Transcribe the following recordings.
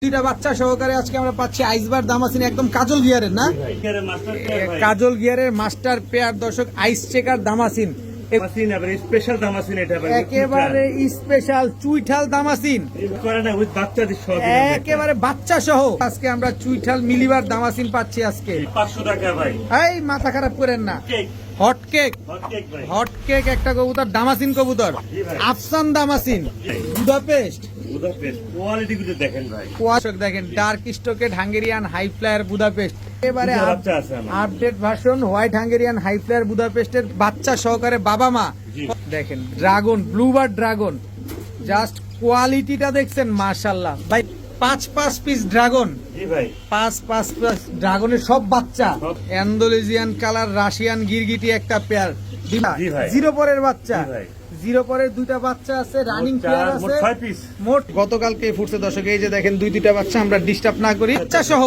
দুইটা বাচ্চা সহকারে আজকে আমরা পাচ্ছি আইসবার দামাসিন একদম কাজল গিয়ারের না কাজল গিয়ারের মাস্টার পেয়ার দর্শক আইস চেকার দামাসিন একেবারে স্পেশাল চুইঠাল দামাসিন একেবারে বাচ্চা সহ আজকে আমরা চুইঠাল মিলিবার দামাসিন পাচ্ছি আজকে 500 টাকা ভাই। এই মাথা খারাপ করেন না। হট কেক একটা কবুতর দামাসিন কবুতর আফসান দামাসিন বুদাপেস্ট দেখেন dark stocked Hungarian high flyer Budapest এবারে update version white Hungarian high flyer বুদাপেস্টের বাচ্চা সহকারে বাবা মা দেখেন ড্রাগন ব্লুবার্ড ড্রাগন জাস্ট কোয়ালিটিটা দেখছেন মাশাআল্লাহ ভাই 5 পিস ড্রাগন 5 ড্রাগনের সব বাচ্চা অ্যান্ডালুজিয়ান কালার রাশিয়ান গিরগিটি একটা পেয়ার জিরো পরের বাচ্চা জিরো পরের দুইটা বাচ্চা আছে রানিং পেয়ার আছে মোট গতকালকে ফুটছে দর্শক এই যে দেখেন দুইটা বাচ্চা আমরা ডিস্টার্ব না করি বাচ্চা সহ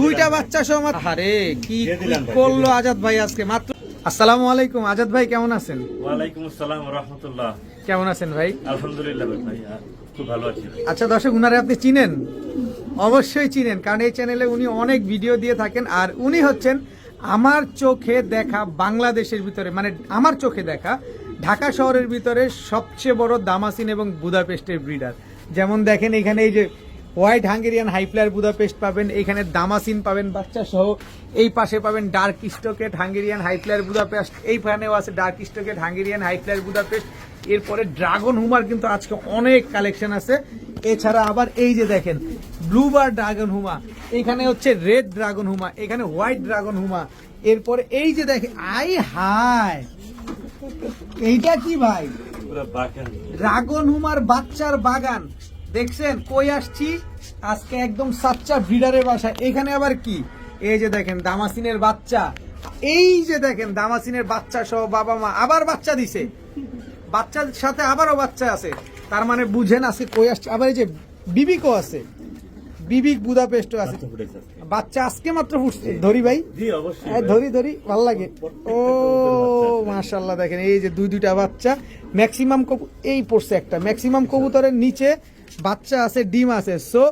দুইটা বাচ্চা সহ আরে কি করলো আজাদ ভাই আজকে মাত্র আসসালামু আলাইকুম আজাদ ভাই কেমন আছেন ওয়ালাইকুম আসসালাম ওয়া রাহমাতুল্লাহ কেমন আছেন ভাই আলহামদুলিল্লাহ ভাই খুব ভালো আছি আচ্ছা দর্শক উনারে আপনি চিনেন অবশ্যই চিনেন কারণ এই চ্যানেলে উনি অনেক ভিডিও দিয়ে থাকেন আর উনি হচ্ছেন আমার চোখে দেখা বাংলাদেশের ভিতরে মানে আমার চোখে দেখা ঢাকা শহরের ভিতরে সবচেয়ে বড় দামাসিন এবং বুদাপেস্টের ব্রিডার যেমন দেখেন এখানে এই যে হোয়াইট হাঙ্গেরিয়ান হাইফ্লায়ার বুদাপেস্ট পাবেন এখানে দামাসিন পাবেন বাচ্চা সহ এই পাশে পাবেন dark stocked Hungarian highflyer Budapest এইখানেও আছে dark stocked Hungarian highflyer Budapest এরপরে ড্রাগন হুমার কিন্তু আজকে অনেক কালেকশন আছে এছাড়া আবার এই যে দেখেন ব্লুবার ড্রাগন হুমা এখানে হচ্ছে রেড ড্রাগন হুমা এখানে হোয়াইট ড্রাগন হুমা এরপরে এই যে দেখেন আই হাই এইটা কি ভাই ড্রাগন হুমার বাচ্চার বাগান দেখছেন কই আসছি আজকে একদম সাচ্চা ব্রিডারের বাসায় এখানে আবার কি এই যে দেখেন দামাসিনের বাচ্চা এই যে দেখেন দামাসিনের বাচ্চা সহ বাবা মা আবার বাচ্চা দিছে বাচ্চার সাথে আবারও বাচ্চা আছে তার মানে বুঝেন আজকে কই আসছে আবার এই যে বিবিকও আছে বিবিক বুদাপেস্টও আছে বাচ্চা আজকে মাত্র ফুটছে ধরি ভাই ধরি ভাল লাগে ও মাশাআল্লাহ দেখেন এই যে দুইটা বাচ্চা ম্যাক্সিমাম এই পড়ছে একটা ম্যাক্সিমাম কবুতরের নিচে বাচ্চা আছে ডিম আছে সো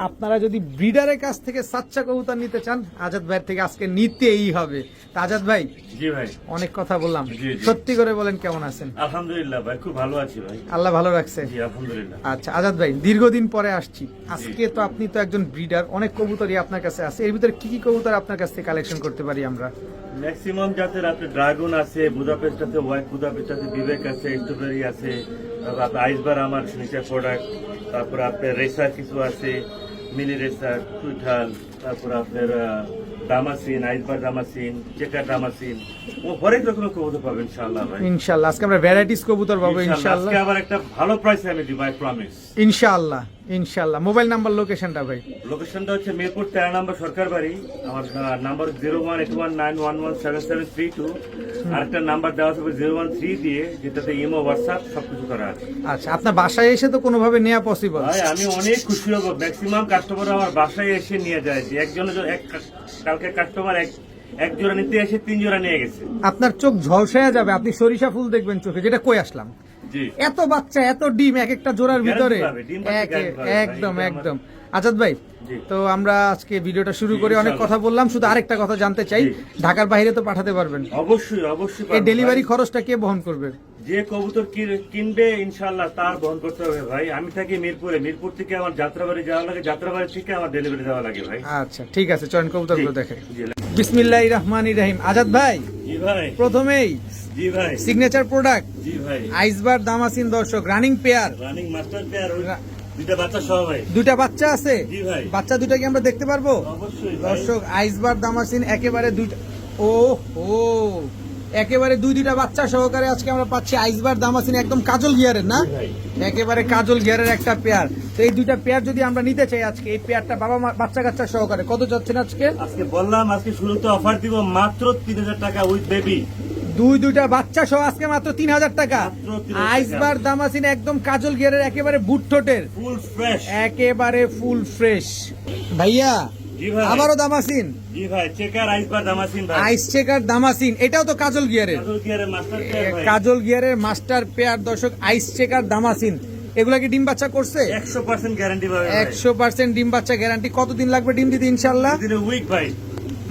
আপনারা যদি ব্রিডারের কাছ থেকে সাচ্চা কবুতর নিতে চান আজাদ ভাইয়ের থেকে আজকে নিতেই হবে আজাদ ভাই জি ভাই অনেক কথা বললাম সত্যি করে বলেন কেমন আছেন আলহামদুলিল্লাহ ভাই খুব ভালো আছি ভাই আল্লাহ ভালো রাখছে জি আলহামদুলিল্লাহ আচ্ছা আজাদ ভাই দীর্ঘদিন পরে আসছি আজকে তো আপনি তো একজন ব্রিডার অনেক কবুতরই আপনার কাছে আছে এর ভিতরে কি কি কবুতর আপনার কাছ থেকে কালেকশন করতে পারি আমরা ম্যাক্সিমাম জাতের আপনি ড্রাগন আছে বুদাপেস্ট আছে হোয়াইট বুদাপেস্ট আছে বিবেক আছে স্ট্রবেরি আছে তারপর আইসবার আমার নিচে প্রোডাক্ট তারপর আপনার রেসার কিছু আছে মিনি রেসার চুইঠাল তারপর আপনার দামাসিন আইসবার দামাসিন চেকার দামাসিন ও হরেক রকমের কবুতর পাবেন ইনশাআল্লাহ ভাই ইনশাআল্লাহ আজকে আমরা ভ্যারাইটিস কবুতর পাবো ইনশাআল্লাহ আজকে আবার একটা ভালো প্রাইসে আমি দিব আই প্রমিস ইনশাআল্লাহ মোবাইল নাম্বার লোকেশনটা ভাই লোকেশনটা হচ্ছে মিরপুর 13 নম্বর সরকার বাড়ি আমার নাম্বার 01819117732 আরেকটা নাম্বার দেওয়া আছে 013 দিয়ে যেটাতে ইমো হোয়াটসঅ্যাপ সবকিছু করা আছে আচ্ছা আপনার বাসায় এসে তো কোনোভাবে নেওয়া পসিবল ভাই আমি অনেক খুশি হব ম্যাক্সিমাম কাস্টমার আমার বাসায় এসে নিয়ে যায় যে কালকে কাস্টমার এক জোড়া নিতে এসে 3 জোড়া নিয়ে গেছে আপনার চোখ ঝলসায়া যাবে আপনি সরিষা ফুল দেখবেন চোখে যেটা কই আসলাম এত বাচ্চা এত ডিম এক একটা জোড়ার ভিতরে একদম আজাদ ভাই তো আমরা আজকে ভিডিওটা শুরু করে অনেক কথা বললাম শুধু আরেকটা কথা জানতে চাই ঢাকার বাইরে তো পাঠাতে পারবেন অবশ্যই এই ডেলিভারি খরচটা কে বহন করবে যে কবুতর কিনবে ইনশাআল্লাহ তার বহন করতে হবে ভাই আমি থাকি মিরপুরে মিরপুর থেকে আমার যাত্রাবাড়ি যাওয়া লাগে যাত্রাবাড়ি থেকে আমার ডেলিভারি দেওয়া লাগে ভাই আচ্ছা ঠিক আছে চয়ন কবুতরগুলো দেখে বিসমিল্লাহির রহমানির রহিম আজাদ ভাই জি ভাই প্রথমেই জি ভাই সিগনেচার প্রোডাক্ট জি ভাই আইসবার দামাসিন দর্শক running pair running master pair দুইটা বাচ্চা সহ ভাই দুইটা বাচ্চা আছে জি ভাই বাচ্চা দুইটা কি আমরা দেখতে পারবো অবশ্যই দর্শক আইসবার দামাসিন একেবারে দুইটা একেবারে দুইটা বাচ্চা সহকারে আজকে আমরা পাচ্ছি আইসবার দামাসিন একদম কাজল গিয়ারের না একেবারে কাজল গিয়ারের একটা পেয়ার তো এই দুইটা পেয়ার যদি আমরা নিতে চাই আজকে এই পেয়ারটা বাবা বাচ্চা কাচ্চা সহকারে কত যাচ্ছেন আজকে বললাম আজকে শুরুতে অফার দিব মাত্র 3000 টাকা উইথ বেবি দুইটা বাচ্চা সহ আজকে মাত্র 3000 টাকা আইসবার দামাসিন একদম কাজল গিয়ারের একেবারে বুট ঠোঁটের ফুল ফ্রেশ একেবারে ফুল ফ্রেশ ভাইয়া আবারও দামাসিন জি ভাই চেকার আইসবার দামাসিন ভাই আইস চেকার দামাসিন এটাও তো কাজল গিয়ারের মাস্টার পেয়ার ভাই কাজল গিয়ারের মাস্টার পেয়ার দর্শক আইস চেকার দামাসিন এগুলা কি ডিম বাচ্চা করছে? 100% গ্যারান্টি পাবে 100% ডিম বাচ্চা গ্যারান্টি। কতদিন লাগবে ডিম দিতে ইনশাআল্লাহ? দিনে উইক ভাই,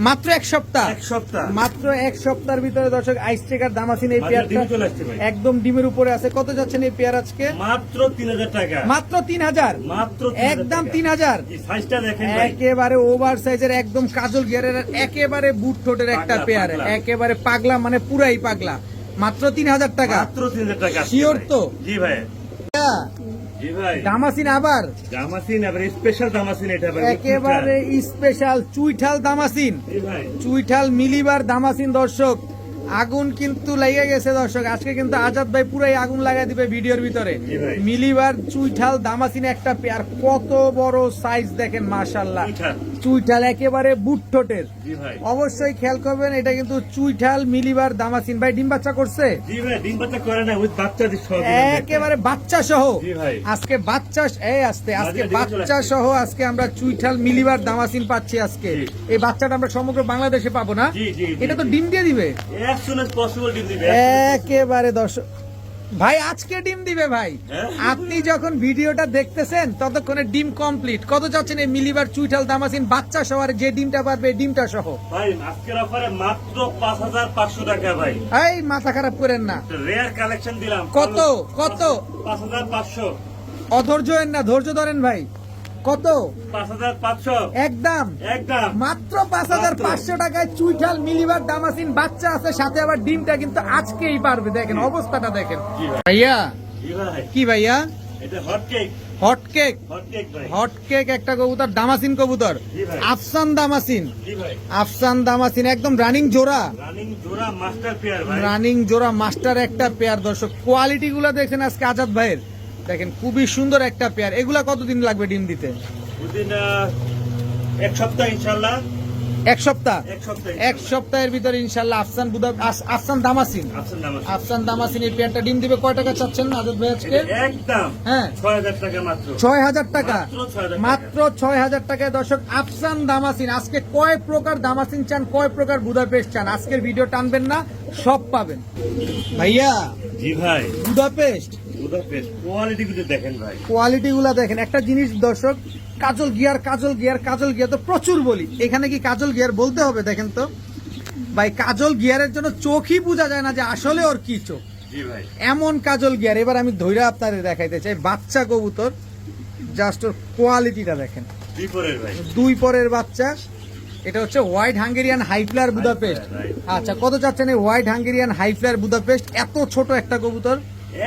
মাত্র এক সপ্তাহ। এক সপ্তাহ, মাত্র এক সপ্তাহের ভিতরে দর্শক আইস চেকার দামাসিন এই মাত্র পেয়ারটা ডিমে চলে আসছে ভাই। একদম ডিমের উপরে আছে। কত যাচ্ছেন এই পেয়ার আজকে? মাত্র 3000 টাকা, মাত্র 3000, মাত্র 3000 একদম টাকা। 3000। এই সাইজটা দেখেন ভাই, একেবারে ওভার সাইজের, একদম কাজল গিয়ারের, একেবারে বুট ঠোঁটের একটা পাগলা, পেয়ার, পাগলা। একেবারে পাগলা, মানে পুরাই পাগলা। মাত্র 3000 টাকা। মাত্র 3000 টাকা। Sure তো? জি ভাই, জি ভাই। দামাসিন আবার দামাসিন, আবার স্পেশাল দামাসিন, এটা ভাই একেবারে স্পেশাল চুইঠাল দামাসিন, জি ভাই। চুইঠাল মিলিবার দামাসিন। দর্শক আগুন কিন্তু লেগে গেছে দর্শক, আজকে কিন্তু আজাদ ভাই পুরাই আগুন লাগাই দিবে ভিডিওর ভিতরে। জি ভাই। মিলিবার চুইঠাল দামাসিন একটা পেয়ার, কত বড় সাইজ দেখেন মাশাআল্লাহ। চুইঠাল। চুইঠাল একেবারে বুট ঠোঁটের। জি ভাই, অবশ্যই খেয়াল করবেন, এটা কিন্তু চুইঠাল মিলিবার দামাসিন। ভাই ডিম বাচ্চা করছে? জি ভাই, ডিম বাচ্চা করে না, উইথ বাচ্চা দিস সহ। একেবারে বাচ্চা সহ। জি ভাই। আজকে বাচ্চা আজকে বাচ্চা ডিম চলে বাচ্চা আসছে। সহ আজকে আমরা চুইঠাল মিলিবার দামাসিন পাচ্ছি আজকে। জি। এই বাচ্চাটা আমরা সমগ্র বাংলাদেশে পাবো না? জি, জি, জি, এটা তো জি। ডিম দিয়ে দিবে as soon as possible ডিম দিবে। একেবারে। দর্শক ভাই আজকে ডিম দিবে ভাই। হ্যাঁ। আপনি যখন ভিডিওটা দেখতেছেন ততক্ষণে ডিম কমপ্লিট। কত চাচ্ছেন এই মিলিবার চুইঠাল দামাসিন বাচ্চা সহ, আর যে ডিমটা পারবে এই ডিমটা সহ? ভাই আজকের অফারে মাত্র 5500 টাকা ভাই। এই মাথা খারাপ করেন না। রেয়ার কালেকশন দিলাম। কত? কত? 5500। অধৈর্য হন না, ধৈর্য ধরেন ভাই। কত? 5500 একদম একদম। মাত্র 5500 টাকায় চুইঠাল মিলিবার দামাসিন বাচ্চা আছে, সাথে আবার ডিমটা কিন্তু আজকেই পারবে। দেখেন অবস্থাটা দেখেন জি ভাই। ভাইয়া। জি ভাই, কি ভাইয়া? এটা hot cake, hot cake. Hot cake ভাই। হট কেক একটা কবুতর, দামাসিন কবুতর, জি ভাই। আফসান দামাসিন। জি ভাই, আফসান দামাসিন একদম রানিং জোড়া, রানিং জোড়া মাস্টার পেয়ার ভাই। রানিং জোড়া মাস্টার একটা পেয়ার। দর্শক কোয়ালিটি গুলা দেখছেন আজকে আজাদ ভাইয়ের, দেখেন খুবই সুন্দর একটা পেয়ার। এগুলা কতদিন লাগবে ডিম দিতে? উইদিন এক সপ্তাহ ইনশাআল্লাহ। এক সপ্তাহ। এক সপ্তাহ এক সপ্তাহের ভিতরে ইনশাল্লাহ আফসান আফসান দামাসিন, আফসান দামাসিন। আফসান দামাসিন এই পেয়ারটা ডিম দিবে। কয় টাকা চাচ্ছেন আজাদ ভাই আজকে? একদম হ্যাঁ 6000 টাকা মাত্র। 6000 টাকা, মাত্র 6000 টাকা। মাত্র 6000 টাকায় দর্শক আফসান দামাসিন। আজকে কয় প্রকার দামাসিন চান, কয় প্রকার বুদাপেস্ট চান, আজকের ভিডিও টানবেন না, সব পাবেন। ভাইয়া জি ভাই, বুদাপেস্ট বুদাপেস্ট কোয়ালিটি গুলো দেখেন ভাই। কোয়ালিটি গুলা দেখেন। একটা জিনিস দর্শক, কাজল গিয়ার, কাজল গিয়ার, কাজল গিয়ার তো প্রচুর বলি, এখানে কি কাজল গিয়ার বলতে হবে? দেখেন তো ভাই, কাজল গিয়ারের জন্য চোখই বোঝা যায় না যে আসলে ওর কি চোখ, জি ভাই। এমন কাজল গিয়ার। এবার আমি ধৈর্য আপনাদের দেখাইতে চাই বাচ্চা কবুতর, জাস্ট ওর কোয়ালিটিটা দেখেন। বিপরের ভাই। দুই পরের বাচ্চা। এটা হচ্ছে white Hungarian highflyer Budapest. right. আচ্ছা কত চাচ্ছেন এই হোয়াইট হাঙ্গেরিয়ান হাইফ্লায়ার বুদাপেস্ট? এত ছোট একটা কবুতর।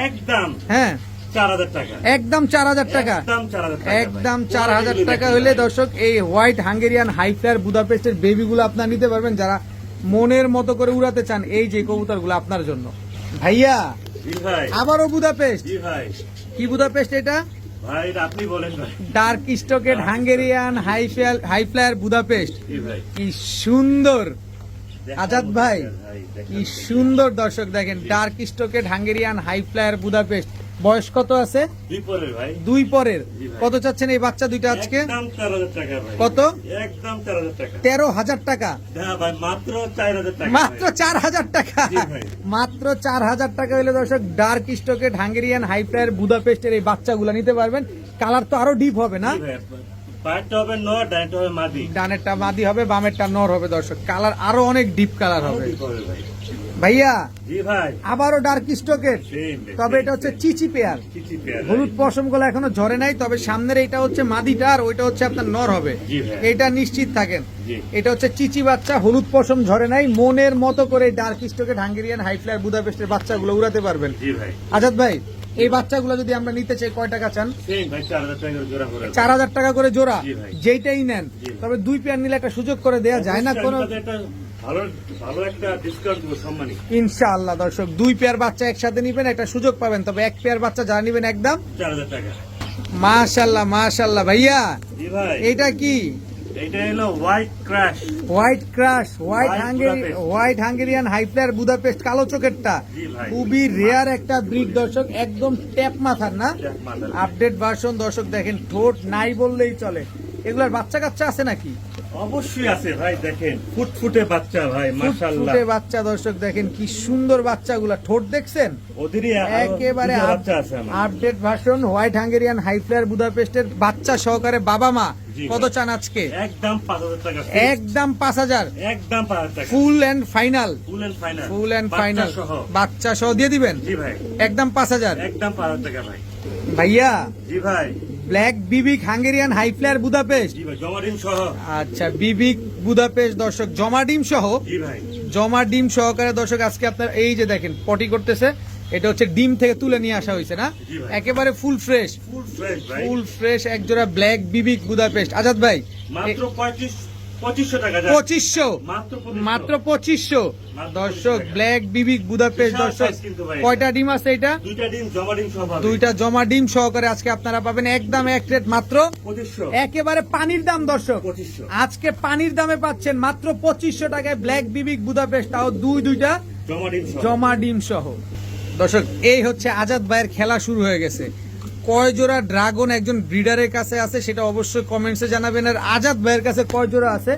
একদম হ্যাঁ 4000 টাকা। একদম 4000 টাকা। একদম 4000 টাকা। একদম 4000 টাকা হলে দর্শক এই হোয়াইট হাঙ্গেরিয়ান হাইফ্লায়ার বুদাপেস্টের বেবিগুলো আপনারা নিতে পারবেন, যারা মনের মতো করে উড়াতে চান। এই যে কবুতরগুলো আপনার জন্য। ভাইয়া জি ভাই। আবারও বুদাপেস্ট। জি ভাই। কি বুদাপেস্ট এটা? ভাই এটা আপনি বলেন ভাই। Dark stocked Hungarian highflyer Budapest. জি ভাই। কি সুন্দর দেখার আজাদ মতো ভাই, দেখার কি মতো। সুন্দর দর্শক দেখেন। Dark stocked Hungarian highflyer Budapest. বয়স কত আছে? বিপরের ভাই। দুই পরের। জি ভাই। কত চাচ্ছেন এই বাচ্চা দুইটা আজকে? একদম 4000 টাকা ভাই। কত? একদম 4000 টাকা। 13,000 টাকা। হ্যাঁ ভাই, মাত্র 4000 টাকা। মাত্র 4000 টাকা। জি ভাই। মাত্র 4000 টাকা হলে দর্শক ডার্ক স্টকেড হাঙ্গেরিয়ান হাইফ্লায়ার বুদাপেস্টের এই বাচ্চাগুলো নিতে পারবেন। কালার তো আরো ডিপ হবে না? জি ভাই, পায়েরটা হবে নর, ডানটা হবে মাদি। ডানেরটা মাদি হবে, বামেরটা নর হবে। দর্শক কালার আরো অনেক ডিপ কালার হবে। বিপরের ভাই। ভাইয়া জি ভাই। আবারও ডার্ক স্টকের, Same, তবে এটা হচ্ছে চিচি পেয়ার। চিচি পেয়ার। হলুদ পশম গুলো এখনো ঝরে নাই, তবে সামনের এটা হচ্ছে মাদিটা আর ওইটা হচ্ছে আপনার নর হবে। জি ভাই। এটা নিশ্চিত থাকেন। জি। এটা হচ্ছে চিচি বাচ্চা, হলুদ পশম ঝরে নাই, মনের মতো করে ডার্ক স্টকের হাঙ্গেরিয়ান হাইফ্লায়ার বুদাপেস্টের বাচ্চাগুলো উড়াতে পারবেন। জি ভাই। আজাদ ভাই এই বাচ্চাগুলো যদি আমরা নিতে চাই কয় টাকা চান? সেম ভাই, 4000 টাকা করে জোড়া করে। 4000 টাকা করে জোড়া। জি ভাই। যেইটাই নেন, জি। তবে দুই পেয়ার নিলে একটা সুযোগ করে দেয়া যায় না কোনো? অবশ্যই একটা ভালো ভালো একটা ডিসকাউন্ট দেবো, সম্মানী। ইনশাআল্লাহ দর্শক, দুই পেয়ার বাচ্চা একসাথে নিবেন, একটা সুযোগ পাবেন। তবে এক পেয়ার বাচ্চা যারা নিবেন একদম 4000 টাকা। মাশাআল্লাহ মাশাআল্লাহ। ভাইয়া জি ভাই। এটা কি? এটা হলো white crest. White crest, White Budapest। White Hungarian highflyer Budapest, কালো চোখেরটা। জি ভাই। খুবই রেয়ার একটা ব্রিড দর্শক, একদম ট্যাপ মাথার না? ট্যাপ মাথার। আপডেট ভার্সন দর্শক দেখেন, ঠোঁট নাই বললেই চলে। এগুলার বাচ্চা কাচ্চা আছে নাকি? অবশ্যই আছে ভাই, দেখেন ফুটফুটে বাচ্চা ভাই, মাশাআল্লাহ। ফুটফুটে বাচ্চা দর্শক দেখেন কি সুন্দর বাচ্চাগুলা, ঠোঁট দেখছেন ওদেরই একেবারে বাচ্চা আছে আমার। Update version white Hungarian high flyer বুদাপেস্টের বাচ্চা সহকারে বাবা মা। জি কত ভাই। চান আজকে? একদম 5,000 টাকা, একদম 5,000, একদম 5,000 টাকা, full and final, full and final, full and বাচ্চা ফাইনাল সহ। বাচ্চা সহ দিয়ে দিবেন জি ভাই, একদম 5,000। একদম 5,000 টাকা ভাই। ভাইয়া জি ভাই, ব্ল্যাক বিবিক হাঙ্গেরিয়ান হাই ফ্লায়ার বুদাপেস্ট। জি ভাই, জমা ডিম সহ। আচ্ছা বিবিক বুদাপেস্ট দর্শক জমা ডিম সহ, জি ভাই, জমা ডিম সহকারে দর্শক আজকে আপনার এই যে দেখেন পটি করতেছে, এটা হচ্ছে ডিম থেকে তুলে নিয়ে আসা হয়েছে না, জি ভাই। একেবারে ফুল ফ্রেশ, ফুল ফ্রেশ ভাই, ফুল ফ্রেশ এক জোড়া ব্ল্যাক বিবিক বুদাপেস্ট। আজাদ ভাই মাত্র 2500 টাকা যা। 2500, মাত্র 2500। মাত্র 2500 মাত্র দর্শক 2500 টাকা। ব্ল্যাক বিবিক বুদাপেস্ট বিশাল দর্শক। size কিন্তু ভাই। কয়টা ডিম আছে এটা? দুইটা ডিম জমা ডিম সহ পাবেন। দুইটা জমা ডিম সহকারে আজকে আপনারা পাবেন একদম এক রেট মাত্র 2500, একেবারে পানির দাম দর্শক। 2500 আজকে পানির দামে পাচ্ছেন মাত্র 2500 টাকায় ব্ল্যাক বিবিক বুদাপেস্ট, তাও দুইটা জমা ডিম সহ। জমা ডিম সহ। দর্শক এই হচ্ছে আজাদ ভাইয়ের খেলা শুরু হয়ে গেছে। কয় জোড়া ড্রাগন একজন ব্রিডারের কাছে আছে সেটা অবশ্যই কমেন্টসে জানাবেন, আর আজাদ ভাইয়ের কাছে কয় জোড়া আছে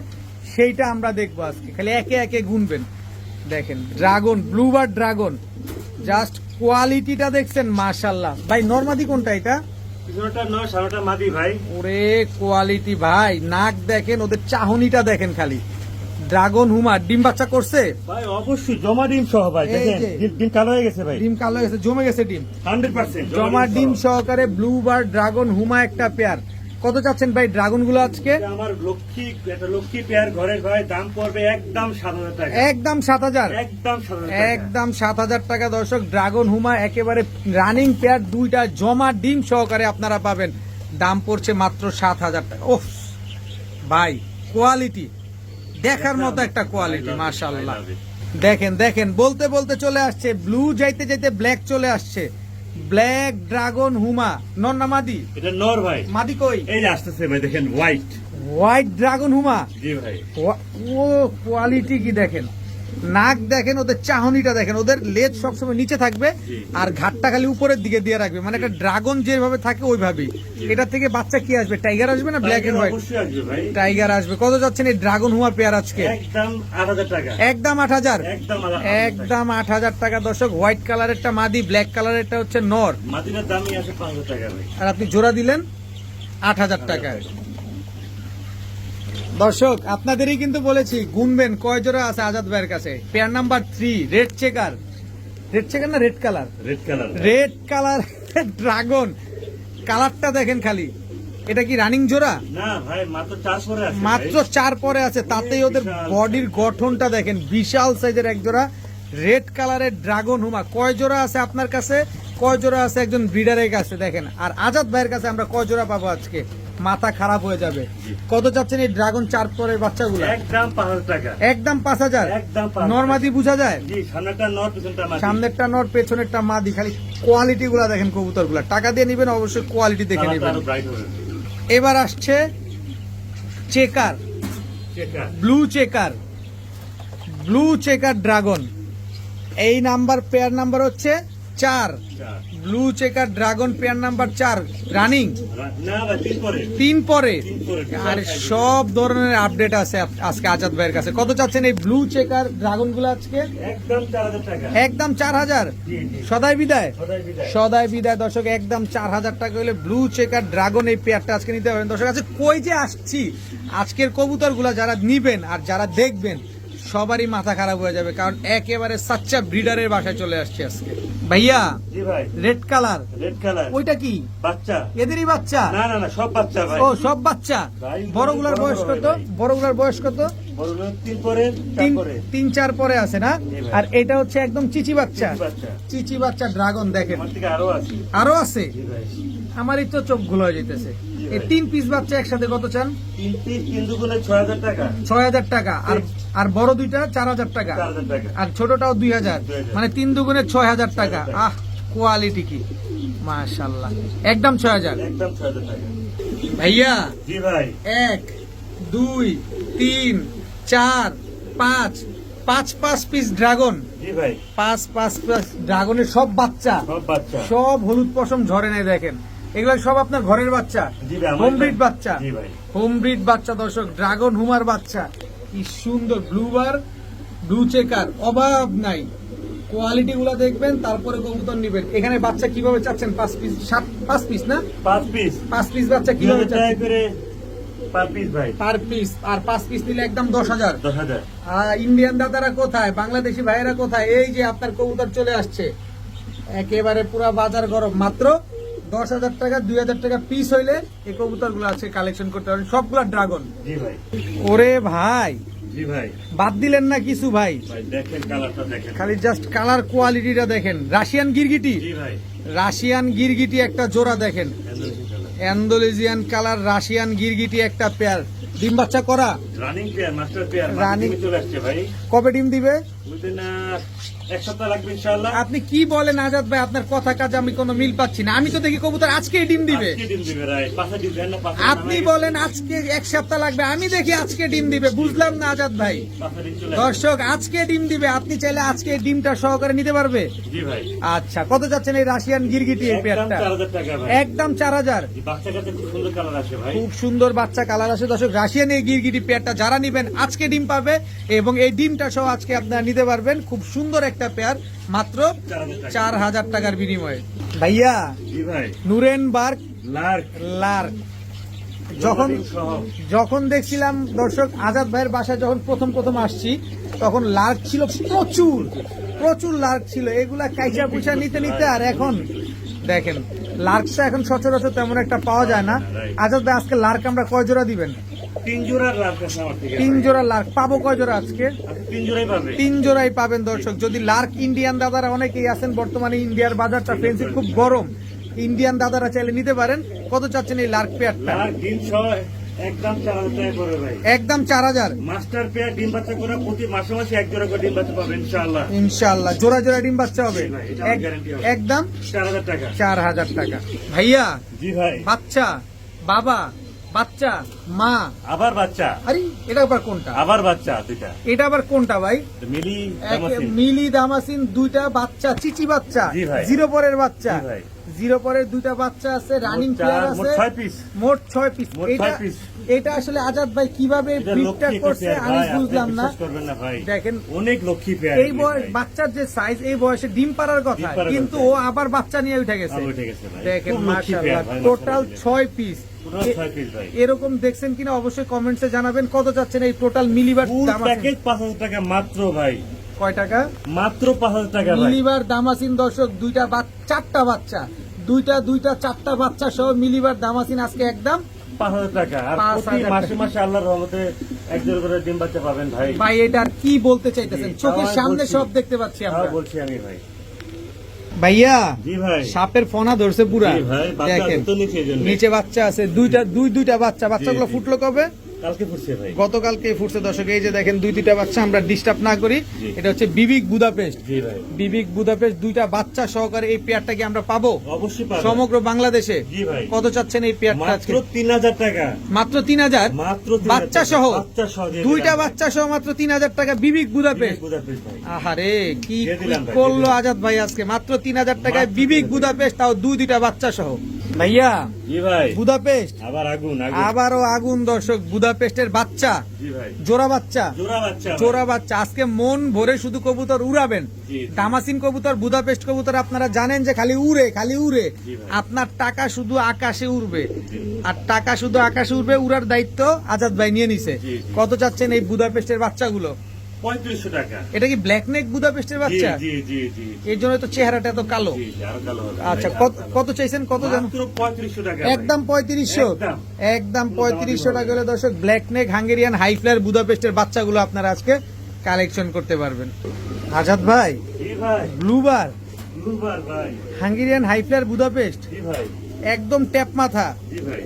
সেইটা আমরা দেখবো আজকে, খালি একে একে গুনবেন। দেখেন ড্রাগন, ব্লুবার্ড ড্রাগন, জাস্ট কোয়ালিটিটা দেখছেন মাশাআল্লাহ। ভাই নরমাদি কোনটা এটা? পিছনেরটা নয়, সামনেটা মাদি ভাই। ওরে কোয়ালিটি ভাই, নাক দেখেন, ওদের চাহনিটা দেখেন খালি। ড্রাগন হুমা ডিম বাচ্চা করছে ভাই অবশ্যই জমা ডিম সহ ভাই, এই দেখেন যে। ডিম কালো হয়ে গেছে ভাই, ডিম কালো হয়ে গেছে, জমে গেছে ডিম, 100% জমা ডিম সহ। সহকারে ব্লুবার্ড ড্রাগন হুমা একটা পেয়ার। কত চাচ্ছেন ভাই ড্রাগন গুলো আজকে? এটা আমার লক্ষ্মী, একটা লক্ষ্মী পেয়ার ঘরের ভাই, দাম পড়বে একদম 7,000 টাকা, একদম 7,000, একদম 7,000 টাকা। একদম 7,000 টাকা দর্শক। ড্রাগন হুমা একেবারে রানিং পেয়ার, দুইটা জমা ডিম সহকারে আপনারা পাবেন, দাম পড়ছে মাত্র 7,000 টাকা। ওহ ভাই কোয়ালিটি দেখার মতো একটা কোয়ালিটি মাশাআল্লাহ। দেখেন দেখেন বলতে বলতে চলে আসছে ব্লু, যাইতে যাইতে ব্ল্যাক চলে আসছে। ব্ল্যাক ড্রাগন হুমা নর না মাদি? এটা নর ভাই, মাদি কই? এই যে আসতেছে ভাই, দেখেন হোয়াইট। হোয়াইট ড্রাগন হুমা, জি ভাই, ও কোয়ালিটি কি দেখেন, নাক দেখেন, ওদের চাহনিটা দেখেন, ওদের লেজ সবসময় নিচে থাকবে জি। আর ঘাটটা খালি উপরের দিকে দিয়ে রাখবে, মানে একটা ড্রাগন যেভাবে থাকে ওইভাবেই। এটা থেকে বাচ্চা কি আসবে? টাইগার আসবে না ব্ল্যাক এন্ড হোয়াইট? অবশ্যই আসবে ভাই, টাইগার আসবে। কত যাচ্ছেন এই ড্রাগন হুমা পেয়ার আজকে? একদম 8,000 টাকা, একদম 8,000, একদম 8,000 টাকা। একদম 8,000 টাকা দর্শক। হোয়াইট কালারেরটা মাদি, ব্ল্যাক কালারেরটা হচ্ছে নর, মাদিনার দামই আছে 5,000 টাকা ভাই। আর আপনি জোড়া দিলেন 8,000 টাকা। দর্শক আপনাদেরই কিন্তু বলেছি গুনবেন কয় জোড়া আছে আজাদ ভাইয়ের কাছে। Pair number 3 red checker, red checker না red colour, red colour, red colour dragon, কালারটা দেখেন খালি। এটা কি রানিং জোড়া? না ভাই, মাত্র 4 পরে আছে, মাত্র ভাই। 4 পরে আছে, তাতেই ওদের বিশাল বডির গঠনটা দেখেন, বিশাল সাইজের এক জোড়া রেড কালারের ড্রাগন হুমা। কয় জোড়া আছে আপনার কাছে, কয় জোড়া আছে একজন ব্রিডারের কাছে দেখেন, আর আজাদ ভাইয়ের কাছে আমরা কয় জোড়া পাবো আজকে? মাথা খারাপ হয়ে যাবে। কত চাচ্ছেন এই ড্রাগন 4 পরের বাচ্চাগুলো? একদম 5,000 টাকা, একদম 5,000। একদম 5,000 নরমাদি বুঝা যায়, জি, সামনেরটা নর, পিছনটা মাদি। সামনেরটা নর পেছনেরটা মাদি, খালি কোয়ালিটি গুলা দেখেন কবুতর গুলা। টাকা দিয়ে নিবেন অবশ্যই কোয়ালিটি দেখে কালারটা নিবেন। আরো ব্রাইট হবে। এবার আসছে checker, checker, blue checker, blue checker dragon. এই নাম্বার পেয়ার নাম্বার হচ্ছে 4, চার। Blue checker dragon pair number 4 running, না ভাই, 3 পরে। 3 পরে। তিন পরে, আর সব ধরনের আপডেট আছে আজকে আজাদ ভাইয়ের কাছে। কত চাচ্ছেন এই ব্লু চেকার ড্রাগন গুলো আজকে? একদম 4,000 টাকা, একদম 4,000। জি জি, সদাই বিদায়, সদাই বিদায়। সদাই বিদায় দর্শক। একদম 4,000 টাকা হলে ব্লু চেকার ড্রাগন এই পেয়ারটা আজকে নিতে পারেন দর্শক। আজকে কই যে আসছি, আজকের কবুতর গুলা যারা নিবেন আর যারা দেখবেন সবারই মাথা খারাপ হয়ে যাবে, কারণ একেবারে সাচ্চা ব্রিডারের বাসায় চলে আসছে আজকে। ভাইয়া জি ভাই, রেড কালার, রেড কালার, ওইটা কি বাচ্চা? এদেরই বাচ্চা? না না না, সব বাচ্চা ভাই। ও সব বাচ্চা। ভাই, বড়গুলার বড় বয়স বড় কত? ভাই। বড়গুলার বয়স কত? বড়গুলো 3 পরে, 4 পরে। 3-4 পরে আছে না? জি ভাই। আর এটা হচ্ছে একদম চিচি বাচ্চা, চিচি বাচ্চা। চিচি বাচ্চা ড্রাগন দেখেন। আমার থেকে আরো আছে। আরো আছে? জি ভাই, আমারই তো চোখ গুলো হয়ে যেতেছে। ভাই। এই 3 পিস বাচ্চা একসাথে কত চান? 3 পিস 3 দুগুণে 6,000 টাকা, 6,000 টাকা। আর বড় দুইটা 4,000 টাকা, 4,000 টাকা। আর ছোটটাও 2,000, 2,000 মানে 3 দুগুণে 6,000 টাকা। 6,000 টাকা। আহ কোয়ালিটি কি মাশাআল্লাহ, একদম 6,000। একদম 6,000 টাকা। ভাইয়া জি ভাই, 1 2 3 4 5 5 পিস ড্রাগন, জি ভাই, 5 ড্রাগনের সব বাচ্চা, সব বাচ্চা। সব হলুদ পশম ঝরে নাই দেখেন। এগুলো সব আপনার ঘরের বাচ্চা, জি ভাই, আমার হোম ব্রিড বাচ্চা, জি ভাই। হোম ব্রিড বাচ্চা দর্শক, ড্রাগন হুমার বাচ্চা, কি সুন্দর ব্লুবার ব্লু চেকার, অভাব নাই। কোয়ালিটি গুলা দেখবেন, তারপরে কবুতর নিবেন। এখানে বাচ্চা কিভাবে চাচ্ছেন? 5 পিস, 5 পিস না, 5 পিস 5 পিস বাচ্চা কিভাবে 2000 টাকা চাচ্ছেন? করে পার পিস ভাই। পার পিস, আর 5 পিস নিলে একদম 10,000। 10,000। ইন্ডিয়ান দাদারা কোথায়, বাংলাদেশি ভাইয়েরা কোথায়? এই যে আপনার কবুতর চলে আসছে, একেবারে পুরা বাজার গরম। মাত্র 10,000 টাকা, 2,000 টাকা পিস হইলে এই কবুতর গুলো আছে কালেকশন করতে পারেন, সবগুলা ড্রাগন। জি ভাই। ওরে ভাই, জি ভাই। বাদ দিলেন না কিছু ভাই? ভাই দেখেন কালারটা দেখেন। খালি জাস্ট কালার কোয়ালিটিটা দেখেন। রাশিয়ান গিরগিটি, জি ভাই। রাশিয়ান গিরগিটি একটা জোড়া দেখেন, অ্যান্ডালুজিয়ান কালার রাশিয়ান গিরগিটি একটা পেয়ার। ডিম বাচ্চা করা, running pair, master pair, Running- চলে আসছে ভাই। কবে ডিম দিবে? উইদিন 1 সপ্তাহ লাগবে ইনশাআল্লাহ। আপনি কি বলেন আজাদ ভাই? আপনার কথা কাজে আমি কোনো মিল পাচ্ছি না। আমি তো দেখি কবুতর আজকেই ডিম দিবে। আজকে ডিম দিবে ভাই। পাঁচটা ডিম দেন না, পাঁচটা আপনি বলেন আজকে 1 সপ্তাহ লাগবে, আমি দেখি আজকে ডিম দিবে। বুঝলাম না আজাদ ভাই। পাঁচটা ডিম চলে আসছে। দর্শক আজকে ডিম দিবে, আপনি চাইলে আজকে ডিমটা সহকারে নিতে পারবে। জি ভাই। আচ্ছা, কত যাচ্ছেন এই রাশিয়ান গিরগিটি এই একদম পেয়ারটা? 4,000 টাকা ভাই। একদম 4,000। জি, বাচ্চা কাছে খুব সুন্দর কালার আসে ভাই। খুব সুন্দর বাচ্চা কালার আছে দর্শক। রাশিয়ান এই গিরগিটি পেয়ারটা যারা নিবেন আজকে ডিম পাবে, এবং এই ডিমটা সহ আজকে আপনারা নিতে পারবেন। খুব সুন্দর একটা পেয়ার, মাত্র 4,000 টাকার বিনিময়ে। ভাইয়া, জি ভাই। নুরেনবার্গ লার্ক লার্ক, যখন সহ। যখন দেখছিলাম দর্শক আজাদ ভাইয়ের বাসায় যখন প্রথম আসছি, তখন লার্ক ছিল প্রচুর প্রচুর লার্ক ছিল। এগুলা কাইচা পুচা নিতে নিতে, আর এখন দেখেন লার্কটা এখন সচরাচর তেমন একটা পাওয়া যায় না। আজাদ ভাই, আজকে লার্ক আমরা কয় জোড়া দিবেন? 3 জোড়ার লার্ক আছে আমার থেকে। 3 জোড়া লার্ক পাবো। কয় জোড়া আজকে? 3 জোড়াই পাবে। 3 জোড়াই পাবেন দর্শক। যদি লার্ক ইন্ডিয়ান দাদারা অনেকেই আছেন, বর্তমানে ইন্ডিয়ার বাজারটা ফেন্সি খুব গরম, ইন্ডিয়ান দাদারা চাইলে নিতে পারেন। কত চাচ্ছেন এই লার্ক পেয়ারটা? লার্ক ডিম সহ একদম 4,000 টাকা করে ভাই। একদম 4,000। মাস্টার পেয়ার ডিম বাচ্চা করে প্রতি মাসে মাসে 1 জোড়া করে ডিম বাচ্চা পাবে ইনশাআল্লাহ। ইনশাআল্লাহ জোড়া জোড়া ডিম বাচ্চা হবে। জি ভাই, এটা আমার guarantee হবে। একদম 4,000 টাকা। 4,000 টাকা। ভাইয়া, জি ভাই। বাচ্চা, বাবা, বাচ্চা, মা, আবার বাচ্চা, আরে এটা আবার কোনটা? আবার বাচ্চা দুইটা। এটা আবার কোনটা ভাই? মিলি মিলি দামাসিন, দুইটা বাচ্চা, চিচি বাচ্চা, জি ভাই। জিরো পরের বাচ্চা, জি ভাই। জিরো পরের দুইটা বাচ্চা আছে, রানিং প্লেয়ার মোট আছে, 6 পিস। মোট 6 পিস। মোট এটা 6 পিস। এটা আসলে আজাদ ভাই কিভাবে এটা ব্রিডটা লক্ষ্মী করছে পেয়ার আমি ভাই, আপনি বুঝলাম না। বিশ্বাস করবেন না ভাই। দেখেন, অনেক লক্ষ্মী পেয়ার এই বয়স বাচ্চার যে সাইজ, এই বয়সে ডিম পাড়ার কথা, ডিম পাড়ার কিন্তু কথা। ও আবার বাচ্চা নিয়ে উঠে গেছে। আবার উঠে গেছে ভাই। দেখেন খুব লক্ষ্মী পেয়ার মাশাআল্লাহ, ভাই, টোটাল মাশাআল্লাহ। 6 পিস। টোটাল 6 পিস ভাই। এরকম দেখছেন কিনা অবশ্যই কমেন্টসে জানাবেন। কত চাচ্ছেন এই টোটাল মিলিবার ফুল দাম? প্যাকেজ 5,000 টাকা মাত্র ভাই। কয় টাকা? মাত্র 5,000 টাকা ভাই। মিলিবার দামাসিন দর্শক, দুইটা চারটা বাচ্চা, দুইটা চারটা বাচ্চা সহ মিলিবার দামাসিন আজকে একদম 5,000 টাকা। আর 5,000 প্রতি মাসে মাসে আল্লাহর রহমতে 1 জোড়া করে ডিম বাচ্চা পাবেন ভাই। ভাই। এটা আর কি বলতে চাইতেছেন? জি, চোখের তাও সামনে বলছি। সব দেখতে পাচ্ছি তাও আমরা। বলছি আমি ভাই। ভাইয়া, জি ভাই। সাপের ফনা ধরছে পুরা। জি ভাই, বাচ্চা দেখেন তো নিচে এজন্য। নিচে বাচ্চা আছে, দুইটা বাচ্চা। বাচ্চাগুলো জি। ফুটলো কবে? কালকে ফুটছে ভাই। গতকালকে ফুটছে দর্শক। এই যে দেখেন দুইটা বাচ্চা, আমরা ডিস্টার্ব না করি। জি। এটা হচ্ছে বিবিক বুদাপেস্ট। জি ভাই। বিবিক বুদাপেস্ট, দুইটা বাচ্চা সহকারে এই পেয়ারটা কি আমরা পাবো অবশ্যই পাবেন। সমগ্র বাংলাদেশে? জি ভাই। কত চাচ্ছেন এই পেয়ারটা আজকে? মাত্র 3,000 টাকা। মাত্র 3,000। মাত্র 3,000 বাচ্চা টাকা। সহ? বাচ্চা সহ দিয়ে দুইটা দিলাম। বাচ্চা সহ মাত্র 3,000 টাকা বিবিক বুদাপেস্ট। বুদাপেস্ট ভাই। আহারে, কি দিয়ে দিলাম ভাই, করলো দিয়ে দিলাম। আজাদ ভাই আজকে? মাত্র 3,000 টাকায় মাত্র বিবিক 3,000 বুদাপেস্ট, তাও দুইটা বাচ্চা সহ। ভাইয়া, জি ভাই। বুদাপেস্ট আবার আগুন আগুন। আবারও আগুন দর্শক। বুদাপেস্টের বাচ্চা, জি ভাই। জোড়া বাচ্চা, জোড়া বাচ্চা ভাই। জোড়া বাচ্চা। আজকে মন ভরে শুধু কবুতর উড়াবেন। জি, জি। দামাসিন কবুতর, বুদাপেস্ট কবুতর আপনারা জানেন যে খালি উড়ে খালি উড়ে। জি ভাই। আপনার টাকা শুধু আকাশে উড়বে, জি। আর টাকা শুধু আকাশে উড়বে, উড়ার দায়িত্ব আজাদ ভাই নিয়ে নিছে। জি, জি। কত চাচ্ছেন এই বুদাপেস্টের বাচ্চাগুলো? 3500 টাকা। এটা কি ব্ল্যাক নেক বুদাপেস্টের বাচ্চা? জি জি জি এর জন্য তো চেহারাটা এত কালো। জি, জি, আরো কালো হবে। আচ্ছা, ভাই, কত চাইছেন? কত জানো? মাত্র 3500 টাকা ভাই। একদম 3500। একদম। একদম 3500 টাকা হলে দর্শক black neck Hungarian high flyer বুদাপেস্টের বাচ্চাগুলো আপনারা আজকে কালেকশন করতে পারবেন। আজাদ ভাই, জি ভাই। ব্লুবার ব্লুবার ভাই। হাঙ্গেরিয়ান হাই ফ্লায়ার বুদাপেস্ট, জি ভাই। একদম ট্যাপ মাথা। জি ভাই।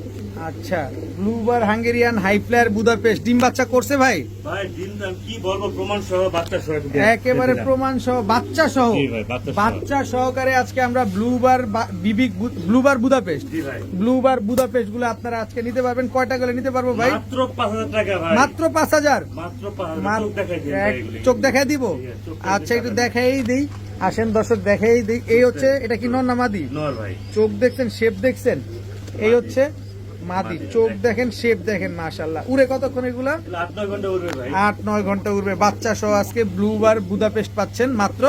আচ্ছা, ব্লুবার হাঙ্গেরিয়ান হাই ফ্লায়ার বুদাপেস্ট ডিম বাচ্চা করছে ভাই? ভাই দিন দাম কি বলবো, প্রমাণ সহ বাচ্চা সহ একটু একেবারে দিয়ে দিলাম। প্রমাণ সহ বাচ্চা সহ। জি ভাই, বাচ্চা সহ। বাচ্চা সহকারে আজকে আমরা ব্লুবার বুদাপেস্ট, জি ভাই। ব্লুবার বুদাপেস্ট গুলো আপনারা আজকে নিতে পারবেন। কয়টা করে নিতে পারবো ভাই? মাত্র 5,000 টাকা ভাই। মাত্র 5,000। মাত্র 5,000 চোখ দেখাই দিন ভাই এগুলি। চোখ দেখাই দিব? জি, চোখ আচ্ছা, একটু দেখাবেন। দেখাই দিই। আসেন দর্শক, দেখাই দিই। এই হচ্ছে, এটা কি নর না মাদি? নর ভাই। চোখ দেখছেন, শেপ দেখছেন, এই হচ্ছে মাদি, চোখ দেখেন, শেপ দেখেন, মাশাআল্লাহ। উড়ে কতক্ষণ এগুলা? 8-9 ঘন্টা উড়বে ভাই। 8-9 ঘন্টা উড়বে। বাচ্চা সহ আজকে ব্লুবার বুদাপেস্ট পাচ্ছেন মাত্র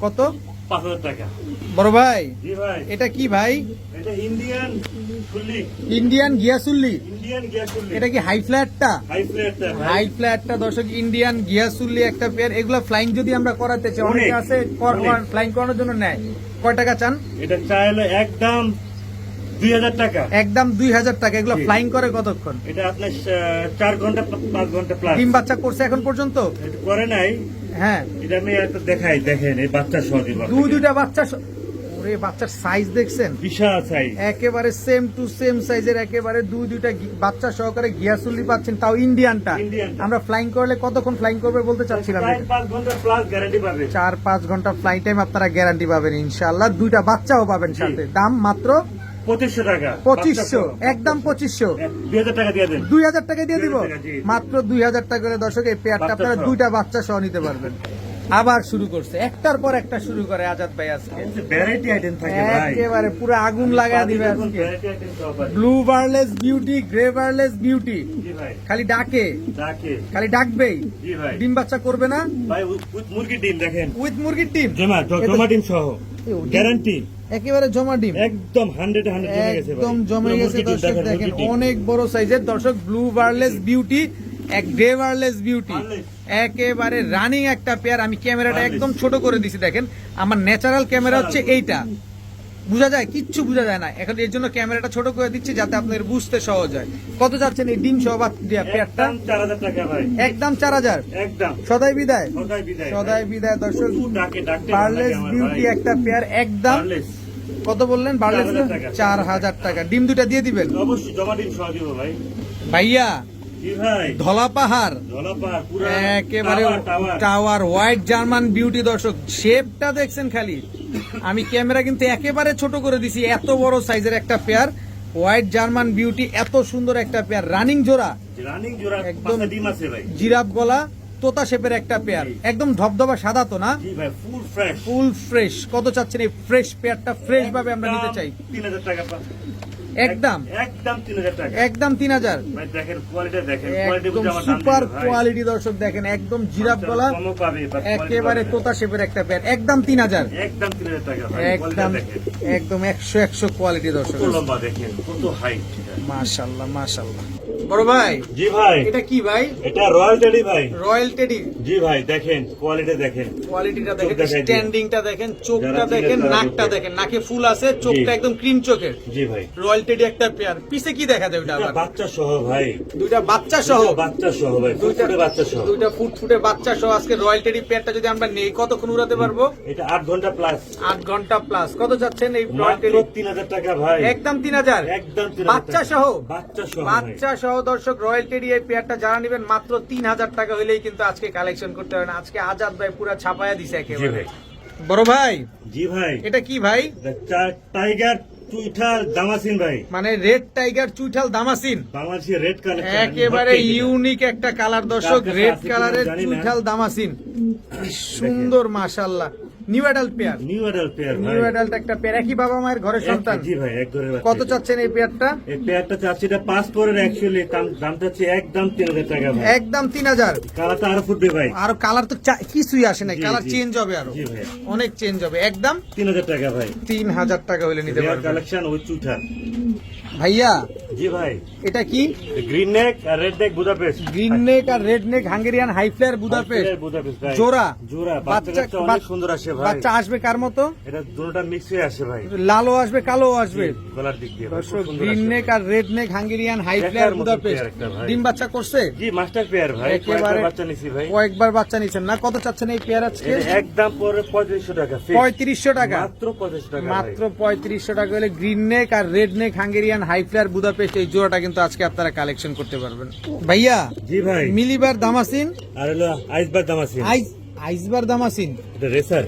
কত? 5,000 টাকা। বড় ভাই জি ভাই, এটা কি ভাই? এটা ইন্ডিয়ান ফুল্লি, ইন্ডিয়ান গিয়াসুল্লি। ইন্ডিয়ান গিয়াসুল্লি, এটা কি হাই ফ্ল্যাটটা? হাই ফ্লেটটা ভাই। হাই ফ্ল্যাটটা দর্শক, ইন্ডিয়ান গিয়াসুল্লি একটা পেয়ার। এগুলা ফ্লাইং যদি আমরা করাতে চাই, অনেকে আছে ফ্লাইং করানোর জন্য নেয়। কয় টাকা চান? এটা চাইলে একদম 2,000 টাকা। একদম 2,000 টাকা। এগুলো জি। ফ্লাইং করে কতক্ষণ? এটা আপনার 4 ঘন্টা 5 ঘন্টা প্লাস। ডিম বাচ্চা করছে এখন পর্যন্ত? এটা করে নাই, হ্যাঁ, এটা আমি একটা দেখাই, দেখেন এই বাচ্চা সহ দিব। দুইটা বাচ্চা ওরে বাচ্চার সাইজ দেখছেন? বিশাল সাইজ, একেবারে সেম টু সেম সাইজের, একেবারে দুইটা বাচ্চা সহকারে গিয়াসুল্লি পাচ্ছেন, তাও ইন্ডিয়ানটা। ইন্ডিয়ানটা। আমরা ফ্লাইং করলে কতক্ষণ ফ্লাইং করবে বলতে চাচ্ছিলাম। 4-5 ঘন্টা প্লাস গ্যারান্টি পাবে। 4-5 ঘন্টা ফ্লাই টাইম আপনারা গ্যারান্টি পাবেন ইনশাআল্লাহ। দুইটা বাচ্চাও পাবেন জি। সাথে। দাম মাত্র 2500 টাকা। 2500, একদম 2500। 2,000 টাকা দিয়ে দেন। 2,000 টাকা দিয়ে দিব? 2,000 টাকা, জি। মাত্র 2,000 টাকা করে দর্শক এই পেয়ারটা বাচ্চা আপনারা সহ। দুইটা বাচ্চা সহ নিতে পারবেন। আবার শুরু করছে, একটার পর একটা শুরু করে আজাদ ভাই আজকে। ভ্যারাইটি আইটেম থাকে ভাই। একেবারে পুরো আগুন লাগা দিবে আজকে। ভ্যারাইটি আইটেম সব আছে। Blue barless beauty, grey barless beauty, জি ভাই, খালি ডাকে, ডাকে। খালি ডাকবেই। জি ভাই। ডিম বাচ্চা করবে না? ভাই উইথ মুরগির ডিম দেখেন। উইথ মুরগির ডিম, জমা ডিম সহ। গ্যারান্টি একেবারে জমা ডিম, একদম 100 জমে গেছে ভাই। একদম জমে পুরো গেছে মুরগির ডিম দর্শক। দেখেন মুরগির ডিম। অনেক বড় সাইজের দর্শক, ব্লু বার্লেস বিউটি, এক গ্রে বার্লেস বিউটি, একেবারে রানিং একটা পেয়ার। আমি ক্যামেরাটা Wireless। একদম ছোট করে দিছি, দেখেন আমার ন্যাচারাল ক্যামেরা হচ্ছে এইটা, বোঝা যায়, কিচ্ছু বোঝা যায় না। এখন এর জন্য ক্যামেরাটা ছোট করে দিচ্ছি যাতে আপনাদের বুঝতে সহজ হয়। কত যাচ্ছেন এই ডিম সহ পেয়ারটা? একদম 4,000 টাকা ভাই। একদম 4,000। একদম সদাই বিদায়, সদাই বিদায়। সদাই বিদায় দর্শক। শুধু ডাকে ডাকতে বার্লেস বিউটি একটা পেয়ার, একদম বার্লেস। কত বললেন? বার্লেস 4,000 টাকা। 4,000 টাকা। ডিম দুটা দিয়ে দিবেন অবশ্যই জমা ডিম সহ দিব ভাই। ভাইয়া। জি ভাই, ধলা পাহাড়, ধলাপাড় পুরো একেবারে tower. Tower, white German beauty দর্শক। শেপটা দেখছেন খালি, আমি ক্যামেরা কিন্তু একেবারে ছোট করে দিছি। এত বড় সাইজের একটা পেয়ার, হোয়াইট জার্মান বিউটি, এত সুন্দর একটা পেয়ার, রানিং জোড়া, রানিং জোড়া একদম। 5টা ডিম আছে ভাই। জিরাফ গলা, তোতা শেপের একটা পেয়ার, একদম ধবধবা সাদা তো না? জি ভাই, ফুল ফ্রেশ। Full fresh. কত চাচ্ছেন এই ফ্রেশ পেয়ারটা? ফ্রেশ ভাবে আমরা নিতে চাই। 3,000 টাকা। একদম একদম 3,000 টাকা। একদম 3,000। ভাই দেখেন কোয়ালিটি, দেখেন কোয়ালিটি একদম বুঝে আমার দাম সুপার দিবেন ভাই। কোয়ালিটি দর্শক, দেখেন একদম জিরাফ গলা, কমও পাবে, but quality একেবারে পাবে। তোতা শেপের একটা পেয়ার, একদম 3,000। একদম 3,000 টাকা ভাই। একদম কোয়ালিটি দেখেন। একদম 100 কোয়ালিটি দর্শক। কত লম্বা দেখেন, কত হাইট। মাশাআল্লাহ মাশাআল্লাহ। বড় ভাই জি ভাই, এটা কি ভাই? এটা রয়্যাল টেডি ভাই। Royal teddy. জি ভাই, দেখেন কোয়ালিটি দেখেন। কোয়ালিটিটা চোখ দেখেন, দেখাই দিন। স্ট্যান্ডিংটা দেখেন, চোখটা যারা দেখেন, চিনে তারা নাকটা বুঝবে। দেখেন, নাকে ফুল আছে, চোখটা জি। একদম ক্রিম চোখের। জি ভাই, রয়্যাল টেডি একটা পেয়ার। পিছে কি দেখা যায় ওটা এটা আবার? বাচ্চা সহ ভাই। দুইটা বাচ্চা সহ, দুইটা বাচ্চা সহ ভাই, ফুটফুটে বাচ্চা সহ। দুইটা ফুটফুটে বাচ্চা সহ আজকে রয়্যাল টেডি পেয়ারটা যদি আমরা নেই, কতক্ষণ উড়াতে পারবো? এটা 8 ঘন্টা প্লাস। 8 ঘন্টা প্লাস। কত যাচ্ছেন এই রয়্যাল মাত্র টেডি? 3,000 টাকা ভাই। একদম 3,000। একদম 3,000 বাচ্চা টাকা। সহ? বাচ্চা সহ ভাই। বাচ্চা সহ দর্শক, রয়্যাল টেডি এই পেয়ারটা যারা নেবেন মাত্র 3,000 টাকা হলেই কিন্তু আজকে কালেকশন করতে হবে না। আজকে আজাদ ভাই পুরো ছাপায়া দিছে জি একেবারে। ভাই। বড় ভাই জি ভাই, এটা কি ভাই? টাইগার চুইঠাল দামাসিন ভাই। মানে রেড টাইগার চুইঠাল দামাসিন, বাংলাদেশের রেড কালেকশন একেবারে ইউনিক একটা কালার দর্শক, কার কাছে রেড আছে কালারের কিনা জানি না। চুইঠাল দামাসিন, কি সুন্দর মাশাআল্লাহ। New adult pair, new adult pair ভাই। নিউ অ্যাডাল্ট একটা পেয়ার, একই বাবা মায়ের ঘরের সন্তান। জি ভাই, এক ঘরের বাচ্চা। কত চাচ্ছেন এই পেয়ারটা? এই পেয়ারটা চাচ্ছি, এটা পাসপোর্টের অ্যাকচুয়ালি দাম চাচ্ছি একদম 3,000 টাকা ভাই। একদম 3,000। কালারটা আরো ফুটবে ভাই। আর কালার তো কিছুই আসে না, জি, কালার জি। চেঞ্জ হবে আরো, জি ভাই, অনেক চেঞ্জ হবে। একদম 3,000 টাকা ভাই। 3,000 টাকা হলে নিতে রেয়ার পারবেন। কালেকশন ওই চুইঠাল। ভাইয়া জি ভাই, এটা কি? গ্রিন নেক আর red neck Budapest. Green neck আর red neck Hungarian high flyer Budapest, Budapest ভাই। জোড়া। জোড়া বাচ্চা বাচ্চা অনেক সুন্দর আসে ভাই। বাচ্চা আসবে কার মতো? এটা দুটোটা মিক্স হয়ে আসে ভাই। লালও আসবে, কালোও আসবে। গলার দিক দিয়ে ভাই, খুব দর্শক, সুন্দর গ্রিন আসে নেক ভাই। আর রেড নেক হাঙ্গেরিয়ান হাই দেখার ফ্লেয়ার মতো বুদাপেস্ট। পেয়ার একটা ভাই। ডিম বাচ্চা করছে? জি, মাস্টার পেয়ার ভাই। একেবারে কয়েকবার বাচ্চা নিছি ভাই। কয়েকবার বাচ্চা নিচ্ছেন না? কত চাচ্ছেন এই পেয়ার আজকে? এটা একদম পরে 3500 টাকা fixed। 3500 টাকা। মাত্র 3500 টাকা ভাই। মাত্র 3500 টাকা হলে গ্রিন নেক আর red neck Hungarian high flyer Budapest এই জোড়াটা কিন্তু আজকে আপনারা কালেকশন করতে পারবেন। ভাইয়া জি ভাই, মিলিবার দামাসিন, আর হলো আইসবার দামাসিন। আইসবার দামাসিন, এটা রেসার।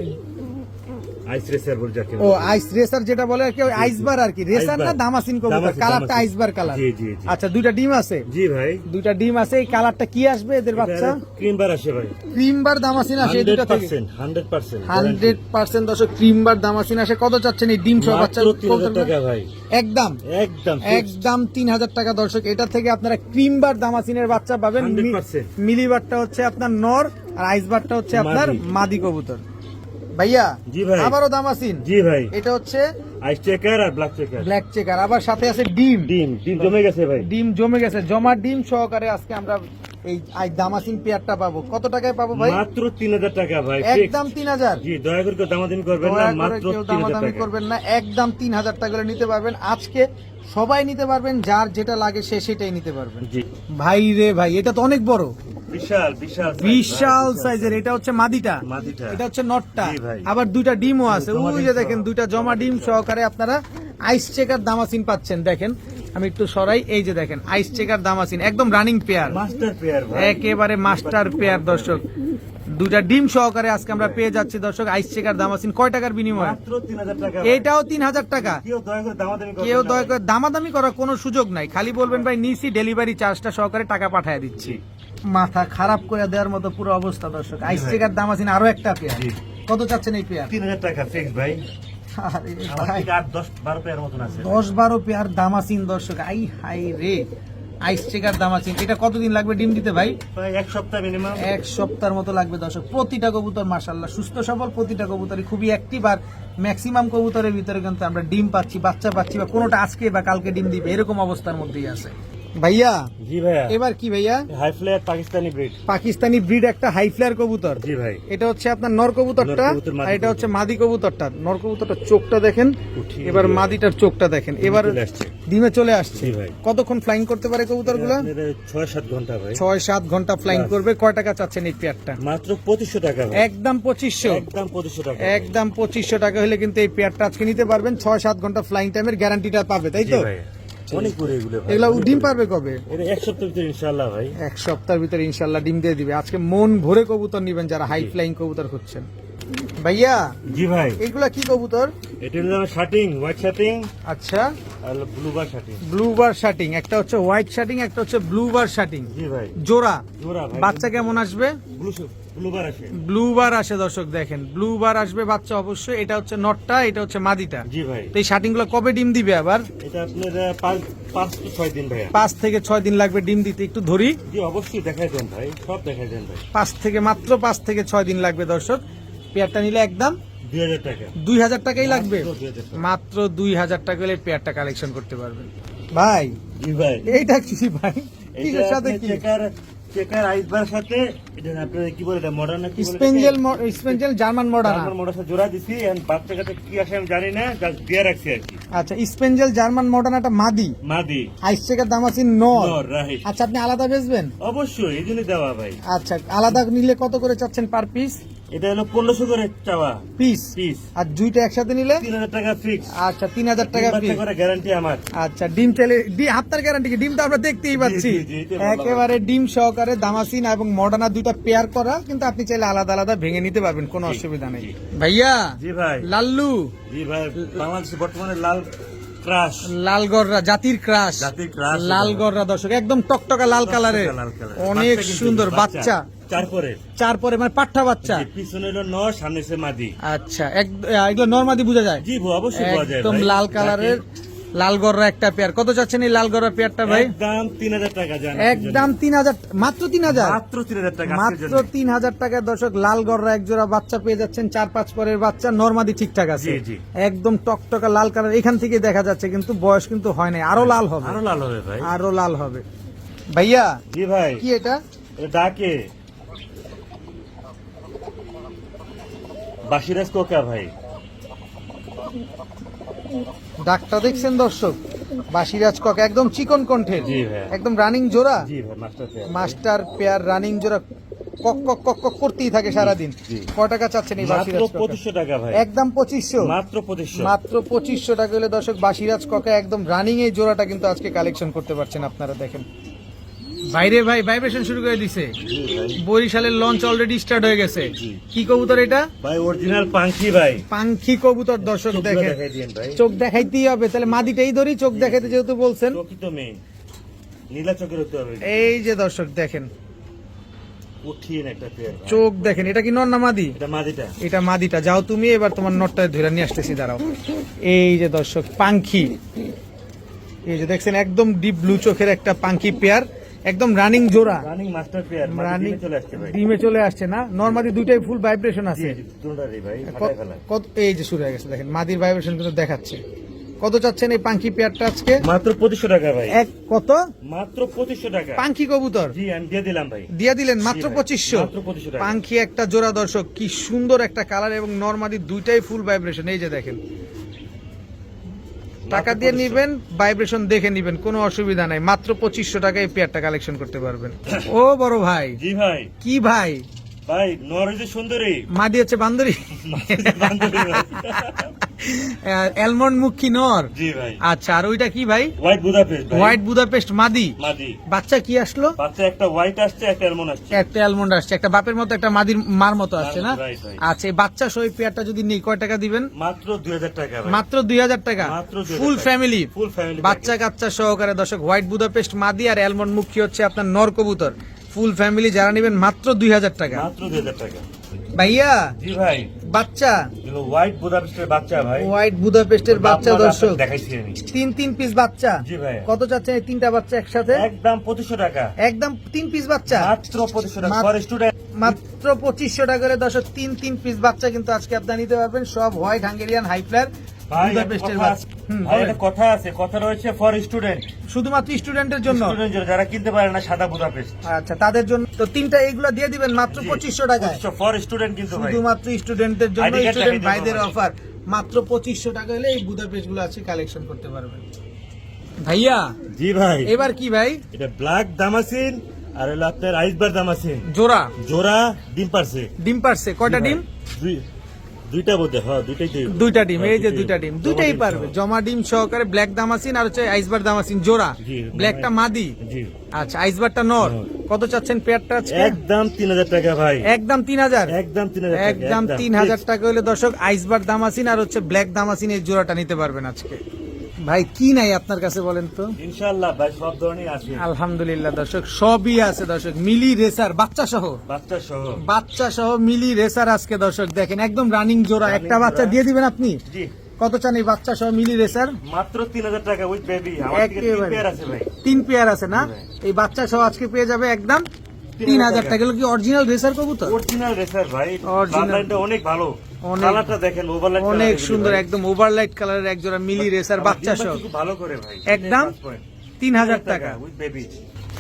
আইস রেসার বল যাকে ও আইস রেসার যেটা বলে আর কি, ওই আইসবার আর কি, রেসার না আইসবার। দামাসিন কবুতর, দামাসিন, কালারটা দামাসিন। আইসবার কালার। জি, জি, জি। আচ্ছা, দুইটা ডিম আছে, জি ভাই, দুইটা ডিম আছে। এই কালারটা কি আসবে এদের বাচ্চা? ক্রিমবার আসে ভাই, ক্রিমবার দামাসিন আসে এই দুইটা থেকে 100%। 100% দর্শক ক্রিমবার দামাসিন আসে। কত চাচ্ছেন এই ডিম সহ বাচ্চা? মাত্র 3000 টাকা ভাই, একদম একদম একদম 3000 টাকা দর্শক। এটা থেকে আপনারা ক্রিমবার দামাসিনের বাচ্চা পাবেন। 100%। মিলিবারটা হচ্ছে আপনার নর আর আইসবারটা হচ্ছে আপনার মাদি। মাদি কবুতর। ভাইয়া জি ভাই। আবারও দামাসিন, জি ভাই, এটা হচ্ছে আইস চেকার আর ব্ল্যাক চেকার। ব্ল্যাক চেকার, আবার সাথে আছে ডিম। ডিম জমে গেছে ভাই, ডিম জমে গেছে, জমা ডিম সহকারে আজকে আমরা এই দামাসিন পেয়ারটা পাবো। কত টাকায় পাবো ভাই? মাত্র 3000 টাকা ভাই, একদম 3000। জি, দয়া করে কেউ দামাদামি করবেন না, দয়া করে মাত্র কেউ 3000 দামাদামি টাকা। করবেন না, একদম 3000 টাকা করে নিতে পারবেন। আজকে সবাই নিতে পারবেন, যার যেটা লাগে সে সেটাই নিতে পারবেন। জি, ভাই রে ভাই, এটা তো অনেক বড়, বিশাল বিশাল size বিশাল ভাই, সাইজের। এটা হচ্ছে মাদিটা, মাদিটা। এটা হচ্ছে নটটা, জি ভাই। আবার দুইটা ডিমও আছে। জমা ওই ডিম যে সহ। দেখেন দুইটা জমা ডিম সহকারে আপনারা আইস চেকার দামাসিন পাচ্ছেন। দেখেন আমি একটু সরাই, এই যে দেখেন আইস চেকার দামাসিন, একদম রানিং পেয়ার, মাস্টার পেয়ার ভাই, একেবারে মাস্টার পেয়ার দর্শক। দুইটা ডিম সহকারে আজকে আমরা পেয়ে যাচ্ছি দর্শক আইস চেকার দামাসিন। কয় টাকার বিনিময়ে? মাত্র 3000 টাকা ভাই। এটাও 3000 টাকা। কেউ দয়া করে দামাদামি করবেন কেউ না দয়া ভাই। করে দামাদামি করার কোনো সুযোগ নাই, খালি বলবেন ভাই নিছি, ডেলিভারি চার্জটা সহকারে টাকা পাঠিয়ে দিচ্ছি। মাথা খারাপ করে দেওয়ার মতো পুরো অবস্থা দর্শক। আইস ভাই। চেকার দামাসিন আরো একটা পেয়ার। জি। কত চাচ্ছেন এই পেয়ার? 3000 টাকা ফিক্স ভাই, আরে আমার ভাই, থেকে 8-10-12 পেয়ার মতন আছে। 10-12 পেয়ার দামাসিন দর্শক। আই হাই রে, আইস চেকার দামাসিন। এটা কতদিন লাগবে ডিম দিতে ভাই? প্রায় 1 সপ্তাহ মিনিমাম। এক সপ্তাহের মতো লাগবে দর্শক। প্রতিটা কবুতর মাশাআল্লাহ সুস্থ সবল, প্রতিটা কবুতরই খুবই অ্যাক্টিভ। আর ম্যাক্সিমাম কবুতরের ভিতরে কিন্তু আমরা ডিম পাচ্ছি, বাচ্চা পাচ্ছি, বা কোনোটা আজকে বা কালকে ডিম দিবে এরকম অবস্থার মধ্যেই আছে। ভাইয়া জি ভাইয়া, এবার কি ভাইয়া? High flyer Pakistani breed. Pakistani breed একটা হাই ফ্লায়ার কবুতর। জি ভাই, এটা হচ্ছে আপনার নর কবুতরটা, নর কবুতর, মাদি আর এটা হচ্ছে মাদি কবুতরটা। নর কবুতরটার চোখটা দেখেন, উঠিয়ে এবার দিয়ে। মাদিটার চোখটা দেখেন। এবার চলে আসছে। ডিমে চলে আসছে। জি ভাই। কতক্ষণ ফ্লাইং করতে পারে কবুতরগুলো? 6-7 ঘন্টা ভাই, 6-7 ঘন্টা ফ্লাইং বাস। করবে। কয় টাকা চাচ্ছেন এই পেয়ারটা? মাত্র 2500 টাকা ভাই, একদম 2500। একদম 2500 টাকা। একদম 2500 টাকা হলে কিন্তু এই পেয়ারটা আজকে নিতে পারবেন। 6-7 ঘন্টা ফ্লাইং টাইমের গ্যারান্টিটা পাবে, তাই জি তো? ভাই, অনেক করে এগুলো ভাই। এগুলো ডিম পারবে কবে? এটা 1 সপ্তাহের ভিতরে ইনশাআল্লাহ ভাই। এক সপ্তাহের ভিতরে ইনশাল্লাহ ডিম দিয়ে দিবে। আজকে মন ভরে কবুতর নিবেন যারা হাই জি। ফ্লাইং কবুতর খুঁজছেন। ভাইয়া জি ভাই, এগুলা কি কবুতর? এটা হলো শার্টিং, হোয়াইট শার্টিং আচ্ছা, আর ব্লু বার শার্টিং। ব্লু বার শার্টিং, একটা হচ্ছে হোয়াইট শার্টিং, একটা হচ্ছে ব্লু বার শার্টিং। জি ভাই, জোড়া জোড়া ভাই। বাচ্চা কেমন আসবে? ব্লু বার আছে। ব্লু বার আসে দর্শক, দেখেন ব্লু বার আসবে বাচ্চা অবশ্যই। এটা হচ্ছে নটটা, এটা হচ্ছে মাদিটা। জি ভাই, তো এই শার্টিং গুলো কবে ডিম দিবে আবার? এটা আপনার 5 থেকে 6 দিন ভাইয়া। 5 থেকে 6 দিন লাগবে ডিম দিতে। একটু ধরি, জি অবশ্যই দেখাই দেন ভাই, সব দেখাই দেন ভাই। মাত্র 5 থেকে 6 দিন লাগবে দর্শক। পেয়ারটা নিলে একদম 2000 টাকা। 2000 টাকাই লাগবে। মাত্র 2000 টাকা। মাত্র 2000 টাকা হলে পেয়ারটা কালেকশন করতে পারবেন। ভাই জি ভাই, এইটা কি ভাই? এটা কিসের সাথে আপনি কি? চেকার আইসবার সাথে এটা আপনার কি বলে, এটা মডার্ন না কি বলে? স্পেঞ্জেল জার্মান মডার্ন। আমার মোটর সাথে জোড়া দিছি, এখন বাচ্চা কাছে কি আসে আমি জানি না, জাস্ট দিয়ে রাখছি আর কি। আচ্ছা, স্পেঞ্জেল জার্মান মডার্ন একটা মাদি, মাদি আইস চেকার দামাসিন নর। নর, রাইট। আচ্ছা, আপনি আলাদা বেচবেন? অবশ্যই এই জন্য দেওয়া ভাই। আচ্ছা, আলাদা নিলে কত করে চাচ্ছেন পার পিস? এটা হলো 1500 করে চাওয়া পিস। পিস, আর দুইটা একসাথে নিলে? 3000 টাকা ফিক্স। আচ্ছা, 3000 টাকা পিস। করে গ্যারান্টি আমার। আচ্টা, ডিম চাইলে আপনার গ্যারান্টি কি? ডিম তো আমরা দেখতেই পাচ্ছি। জি, জি, এটা ভালো। একেবারে ডিম সহকারে দামাসিন এবং মডার্না দুইটা পেয়ার করা, কিন্তু আপনি চাইলে আলাদা আলাদা ভেঙে নিতে পারবেন, কোনো জি, অসুবিধা নেই। জি। ভাইয়া জি ভাই, লাল্লু, জি ভাই, বাংলাদেশে বর্তমানে লাল ক্রাশ, লালগড়রা জাতির ক্রাশ, জাতির ক্রাশ, লালগড়রা দর্শক, একদম টকটকা লাল কালারে, লাল কালার। অনেক বাচ্চা কিন্তু, সুন্দর বাচ্চা। 4 পরে, চার পরে মানে পাঠা বাচ্চা। জি, পিছনে হলো নর, সামনে সে মাদি। আচ্ছা, এগুলো নরমাদি বোঝা যায়। জি অবশ্যই পাওয়া যায় একদম ভাই। লাল কালারের লালগড়রা একটা পেয়ার। কত চাচ্ছেন এই লালগড়রা পেয়ারটা ভাই? একদম 3000 টাকা জান। একদম 3000, মাত্র 3000, মাত্র 3000 টাকা আজকের মাত্র জন্য। 3000 টাকায় দর্শক লালগড়রা এক জোড়া বাচ্চা পেয়ে যাচ্ছেন। 4-5 পরের বাচ্চা, নরমাদি ঠিকঠাক আছে, জি, জি। একদম টকটকা লাল কালার। এখান থেকে দেখা যাচ্ছে কিন্তু বয়স কিন্তু হয় নাই, আরো লাল হবে, আরো লাল হবে ভাই। আরো লাল হবে। ভাইয়া জি ভাই, কি এটা? এটা ডাকে বাসিরাজ কোকা ভাই। ডাকটা দেখছেন দর্শক? বাসিরাজ কক, একদম চিকন কণ্ঠের, জি ভাই, একদম রানিং জোড়া, জি ভাই, master pair. Master pair running জোড়া, কক কক কক কক করতেই থাকে সারাদিন। জি। কয় টাকা চাচ্ছেন এই মাত্র বাসিরাজ কক? 2500 টাকা ভাই, একদম 2500, মাত্র 2500। মাত্র 2500 টাকা হলে দর্শক বাসিরাজ ককা একদম রানিং এই জোড়াটা কিন্তু আজকে কালেকশন করতে পারছেন আপনারা। দেখেন বাইরে ভাই ভাইব্রেশন শুরু করে দিছে। জি ভাই বরিশালের লঞ্চ অলরেডি স্টার্ট হয়ে গেছে। জি। কি কবুতর এটা? ভাই অরিজিনাল পাঙ্খি ভাই। পাঙ্খি কবুতর। দর্শক চোখগুলো দেখেন, দেখাই দিয়েন ভাই। চোখ দেখাইতেই হবে, তাহলে মাদিটাই ধরি, চোখ দেখাইতে যেহেতু বলছেন। চোখই তো মেয়ে, নীলা চোখের হতে হবে। এই যে দর্শক দেখেন, কঠিন একটা পেয়ার ভাই। চোখ দেখেন। এটা কি নর না মাদি? এটা মাদিটা। এটা মাদিটা। যাও তুমি, এবার তোমার নটটা ধরে নিয়ে আসতেছি, দাঁড়াও। এই যে দর্শক পাঙ্খি, এই যে দেখছেন একদম ডিপ ব্লু চোখের একটা পাঙ্খি পেয়ার, একদম রানিং জোড়া, রানিং মাস্টার পেয়ার। রানিং মাদি চলে আসছে ভাই। ডিমে চলে আসছে না? নরমাদি দুইটাই ফুল ভাইব্রেশন জি আছে। জি, দুটোটারই ভাই ফাটাই ফেলা। কত এই যে শুরু হয়ে গেছে দেখেন, মাদির ভাইব্রেশন কিন্তু দেখাচ্ছে। কত চাচ্ছেন এই পাঙ্খি পেয়ারটা আজকে? মাত্র 2500 টাকা ভাই। এক কত? মাত্র 2500 টাকা। পাঙ্খি কবুতর জি আমি দিয়ে দিলাম ভাই। দিয়ে দিলেন মাত্র জি ভাই, 2500। মাত্র 2500 টাকা। পাঙ্খি একটা জোড়া। দর্শক কি সুন্দর একটা কালার, এবং নরমাদি দুইটাই ফুল ভাইব্রেশন। এই যে দেখেন, টাকা মাত্র দিয়ে 2500 নিবেন, ভাইব্রেশন দেখে নিবেন, কোনো অসুবিধা নাই। মাত্র 2500 টাকায় এই পেয়ারটা কালেকশন করতে পারবেন। ও বড় ভাই, জি ভাই। কি ভাই? ভাই নরেজে সুন্দরী। মাদি হচ্ছে বান্দরি, বান্ধবী ভাই। অ্যালমন্ড মুখী নর। জি ভাই। আচ্ছা, আর ওইটা কি ভাই? হোয়াইট বুদাপেস্ট ভাই। হোয়াইট বুদাপেস্ট মাদি। মাদি। বাচ্চা কি আসলো? বাচ্চা একটা হোয়াইট আসছে, একটা অ্যালমন্ড আসছে। একটা অ্যালমন্ড আসছে, একটা বাপের মতো, একটা মাদির মার মতো আসছে না? Right, right. আচ্ছা, এই বাচ্চা সহ এই পেয়ারটা যদি নিই কয় টাকা দিবেন? মাত্র 2000 টাকা ভাই। মাত্র 2000 টাকা। মাত্র 2000 ফুল টাকা। ফ্যামিলি, ফুল ফ্যামিলি বাচ্চা কাচ্চা সহকারে। দর্শক হোয়াইট বুদাপেস্ট মাদি আর অ্যালমন্ড মুখী হচ্ছে আপনার নর কবুতর। ফুল ফ্যামিলি যারা নেবেন মাত্র 2000 টাকা। মাত্র 2000 টাকা। ভাইয়া জি ভাই। বাচ্চা, এগুলো হোয়াইট বুদাপেস্টের বাচ্চা ভাই। হোয়াইট বুদাপেস্টের বাচ্চা। বাপ মা দর্শক দেখাইছি আমি। তিন পিস বাচ্চা। জি ভাই। কত চাচ্ছেন এই তিনটা বাচ্চা একসাথে? একদম 2500 টাকা। একদম 3 পিস বাচ্চা মাত্র 2500 টাকা মাত্র- ফর স্টুডেন্ট। মাত্র 2500 টাকা করে। দর্শক তিন পিস বাচ্চা কিন্তু আজকে আপনারা নিতে পারবেন, সব হোয়াইট হাঙ্গেরিয়ান হাই ফ্লায়ার ভাই বুদাপেস্টের একটা বাচ্চা। কথা- ভাই একটা কথা আছে, কথা রয়েছে ফর স্টুডেন্ট। শুধুমাত্র স্টুডেন্টের জন্য। স্টুডেন্ট যারা কিনতে পারে না সাদা বুদাপেস্ট। আচ্ছা, তাদের জন্য তো তিনটা এইগুলো দিয়ে দিবেন মাত্র 2500 টাকায়। ফর স্টুডেন্ট কিন্তু ভাই। শুধুমাত্র স্টুডেন্টের জন্য, ID card স্টুডেন্ট দেখাই ভাইদের দেবো অফার। মাত্র 2500 টাকা হলে এই বুদাপেস্ট গুলো আছে কালেকশন করতে পারবেন। ভাইয়া জি ভাই। এবার কি ভাই? এটা ব্ল্যাক দামাসিন আর হলো আপনার আইসবার দামাসিন। জোড়া জোড়া ডিম পারছে। ডিম পারছে কয়টা জি ভাই। ডিম? দুইটা বোধ হয়, দুইটাই দিই। দুইটা ডিম। এই যে হ্যাঁ, দুইটা ডিম, জমা দুইটাই ডিম পারবে। সহ। জমা ডিম সহকারে ব্ল্যাক দামাসিন আর হচ্ছে আইসবার দামাসিন জোড়া। জি, ব্ল্যাকটা মাদি। জি। আচ্ছা, আইসবারটা নর। নর। কত চাচ্ছেন পেয়ারটা আজকে? একদম 3000 টাকা ভাই। একদম 3000। একদম 3000 টাকা। একদম 3000 টাকা হলে দর্শক আইসবার দামাসিন আর হচ্ছে ব্ল্যাক দামাসিন এই জোড়াটা নিতে পারবেন আজকে। ভাই কি নাই আপনার কাছে বলেন তো? ইনশাআল্লাহ ভাই সব ধরনের আছে। আলহামদুলিল্লাহ দর্শক সবই আছে। দর্শক মিলি রেসার বাচ্চা সহ, বাচ্চা সহ। বাচ্চা সহ মিলি রেসার আজকে দর্শক দেখেন একদম রানিং জোড়া। Running একটা বাচ্চা জোড়া। দিয়ে দিবেন আপনি? জি। কত চান এই বাচ্চা সহ মিলি রেসার? মাত্র 3000 টাকা উইথ বেবি। আমার থেকে তিন একেবারে। পেয়ার আছে ভাই। 3 পেয়ার আছে না? জি ভাই। এই বাচ্চা সহ আজকে পেয়ে যাবে একদম 3000 3000 টাকা। এগুলো কি অরিজিনাল রেসার কবুতর? অরিজিনাল রেসার ভাই। Original। লাইনটা অনেক ভালো। অনেক- কালারটা দেখেন, ওভারলাইট অনেক সুন্দর, একদম ওভারলাইট কালারের এক জোড়া মিলি রেসার বাচ্চা সহ খুব ভালো করে ভাই। একদম 3000 টাকা। With baby.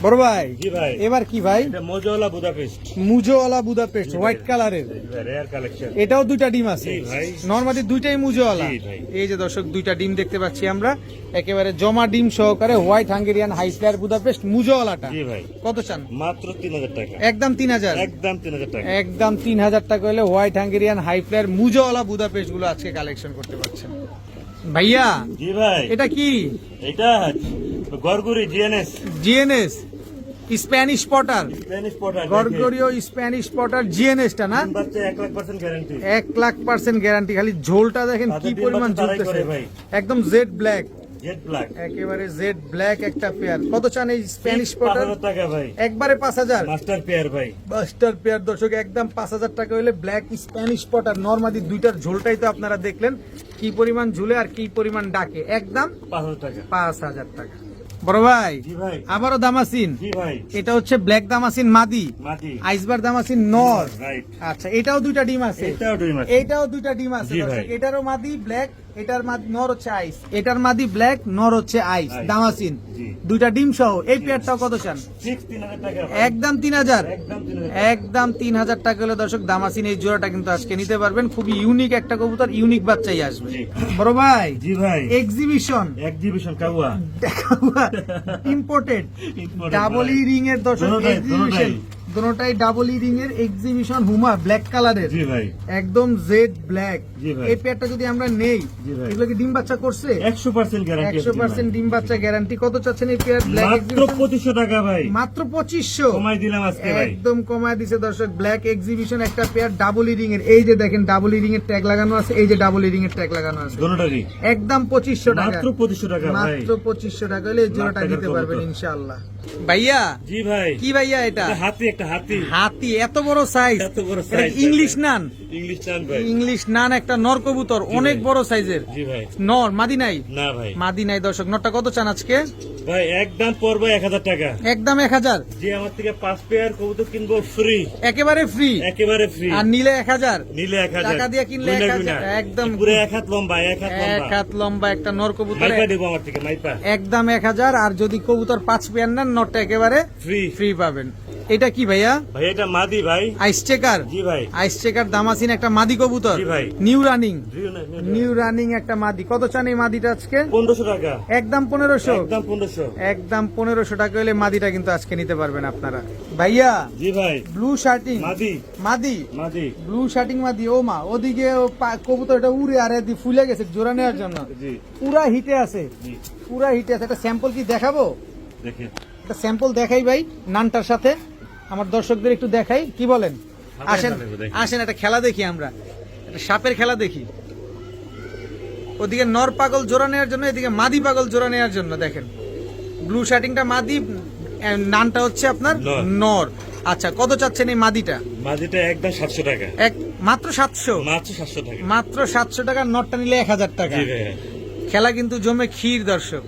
বড় ভাই জি ভাই। এবার কি ভাই? এটা মোজোলা বুদাপেস্ট। মুজোওয়ালা বুদাপেস্ট জি ভাই। হোয়াইট কালারের। Rare collection. এটাও দুইটা ডিম আছে। জি ভাই। নরমালি দুইটাই মুজোওয়ালা। জি ভাই। এই যে দর্শক দুইটা ডিম দেখতে পাচ্ছি আমরা, একেবারে জমা ডিম সহকারে white Hungarian high flyer Budapest মুজোওয়ালাটা। জি ভাই। কত চান? মাত্র 3000 টাকা। একদম 3000। একদম 3000 টাকা। একদম 3000 টাকা হলে হোয়াইট হাঙ্গেরিয়ান হাই ফ্লায়ার মুজোওয়ালা বুদাপেস্ট গুলো আজকে কালেকশন করতে পারছেন। ভাইয়া জি ভাই। এটা কি? এটা গরগুরি GNS. GNS Spanish pouter. Spanish pouter. গরগরিও স্প্যানিশ পটার জিএনএসটা না? বাচ্চা 1,00,000% গ্যারান্টি। 1,00,000% গ্যারান্টি। খালি ঝোলটা দেখেন কি তাদের ডিম পরিমাণ বাচ্চা তারাই ঝুলতেছে। করে ভাই। একদম জেড ব্ল্যাক, জেড ব্ল্যাক। একেবারে জেড ব্ল্যাক একটা পেয়ার। কত চান এই স্প্যানিশ পটার? 5000 টাকা ভাই। একবারে 5000। মাস্টার পেয়ার ভাই। মাস্টার পেয়ার দর্শক একদম 5000 টাকা হলে ব্ল্যাক স্প্যানিশ পটার নরমাদি দুইটার ঝোলটাই তো আপনারা দেখলেন কি পরিমাণ ঝুলে আর কি পরিমাণ ডাকে। একদম 5000 টাকা। 5000 টাকা। বড় ভাই জি ভাই। আবারও দামাসিন। জি ভাই। এটা হচ্ছে ব্ল্যাক দামাসিন মাদি, মাটি। আইসবার দামাসিন নর। রাইট। আচ্ছা, এটাও দুইটা ডিম আছে। এটাও ড্রিম আছে। এটাও দুইটা ডিম আছে জি দর্শক। ভাই। এটারও মাদি ব্ল্যাক, এটার মাদি নর হচ্ছে আইস। এটার মাদি ব্ল্যাক, নর হচ্ছে আইস আইস। দামাসিন। জি। দুইটা ডিম সহ এই পেয়ারটাও কত চান? 3000 টাকা ভাই। একদম 3000। একদম 3000। একদম 3000 টাকা হলে দর্শক দামাসিন এই জোড়াটা কিন্তু আজকে নিতে পারবেন। খুবই ইউনিক একটা কবুতর, ইউনিক বাচ্চাই আসবে। জি। বড় ভাই জি ভাই। এক্সিবিশন এক্সিবিশন কাউয়া। ইম্পোর্টেড ডাবল ই রিং এর দর্শক দোনোটাই, এক্সিবিশন দোনোটাই। দুটোটাই ডাবল ইরিং এর এক্সিবিশন হুমা ব্ল্যাক কালারের, জি ভাই, একদম জেড ব্ল্যাক। জি ভাই। এই পেয়ারটা যদি আমরা নেই, জি ভাই। এগুলো কি ডিম বাচ্চা করছে? 100% গ্যারান্টি 100% ডিম বাচ্চা গ্যারান্টি। কত চাচ্ছেন এই পেয়ার ব্ল্যাক মাত্র এক্সিবিশন? 2500 টাকা ভাই, মাত্র 2500 কমাই দিলাম আজকে ভাই। একদম কমায় দিছে দর্শক। ব্ল্যাক এক্সিবিশন একটা পেয়ার ডাবল ইরিং এর, এই যে দেখেন ডাবল ইরিং এর ট্যাগ লাগানো আছে, এই যে ডাবল ইরিং এর ট্যাগ লাগানো আছে, দুটোটারই একদম 2500 টাকা, মাত্র 2500 টাকা ভাই। মাত্র 2500 টাকা হলে এই জোড়াটা লাখ টাকার নিতে পারবেন কবুতর। ইনশাআল্লাহ। ভাইয়া জি ভাই, কি ভাইয়া এটা? এটা হাতি, একটা হাতি, হাতি, এত বড় সাইজ, এত বড় এটা সাইজ। ইংলিশ নান, ইংলিশ চান ভাই। ইংলিশ নান একটা নর কবুতর, অনেক বড় সাইজের জি ভাই, নর। মাদি নাই? না ভাই, মাদি নাই দর্শক। নরটা কত চান আজকে? ভাই একদম পড়বে 1000 টাকা। একদম 1000, যে আমার থেকে 5 পেয়ার কবুতর কিনবো ফ্রি, একেবারে ফ্রি, একেবারে ফ্রি। আর নিলে 1000, নিলে 1000 টাকা দিয়ে কিনলে গুনা 1000, গুনা। একদম পুরো এক হাত লম্বা, এক হাত এক লম্বা। হাত লম্বা একটা নর কবুতর, মাইপা দেবো আমার থেকে, মাইপা একদম 1000। আর যদি কবুতর 5 পেয়ার নেন, নরটা একেবারে ফ্রি। ফ্রি পাবেন। এটা কি ভাইয়া? ভাই এটা মাদি ভাই। আইস চেকার? জি ভাই, আইস চেকার দামাসিন একটা মাদি কবুতর, জি ভাই। New running, new new running একটা মাদি। কত চান এই মাদিটা আজকে? 1500 টাকা, একদম 1500, একদম 1500। একদম 1500 টাকা হলে মাদিটা কিন্তু আজকে নিতে পারবেন আপনারা। ভাইয়া জি ভাই, ব্লু শার্টিং মাদি, মাদি, মাদি, ব্লু শার্টিং মাদি। ও মা, ওদিকে কবুতর এটা উড়ে আর এদিকে ফুলে গেছে জোড়া নেওয়ার জন্য, জি পুরা হিটে আছে, জি, পুরা হিটে আছে। একটা স্যাম্পল কি দেখাবো? দেখেন একটা স্যাম্পল দেখাই ভাই নানটার সাথে, আমার দর্শকদের একটু দেখাই, কি বলেন? আসেন আসেন একটা খেলা দেখি আমরা, একটা সাপের খেলা দেখি। ওদিকে নর পাগল জোড়া নেওয়ার জন্য, এদিকে মাদি পাগল জোড়া নেওয়ার জন্য। দেখেন ব্লু শার্টিংটা মাদি, নানটা হচ্ছে আপনার নর। নর। আচ্ছা, কত চাচ্ছেন এই মাদিটা? মাদিটা একদম 700 টাকা, এক মাত্র 700, মাত্র 700 টাকা। মাত্র 700 টাকা। নটটা নিলে 1000 টাকা। জি ভাই, খেলা কিন্তু জমে ক্ষীর দর্শক।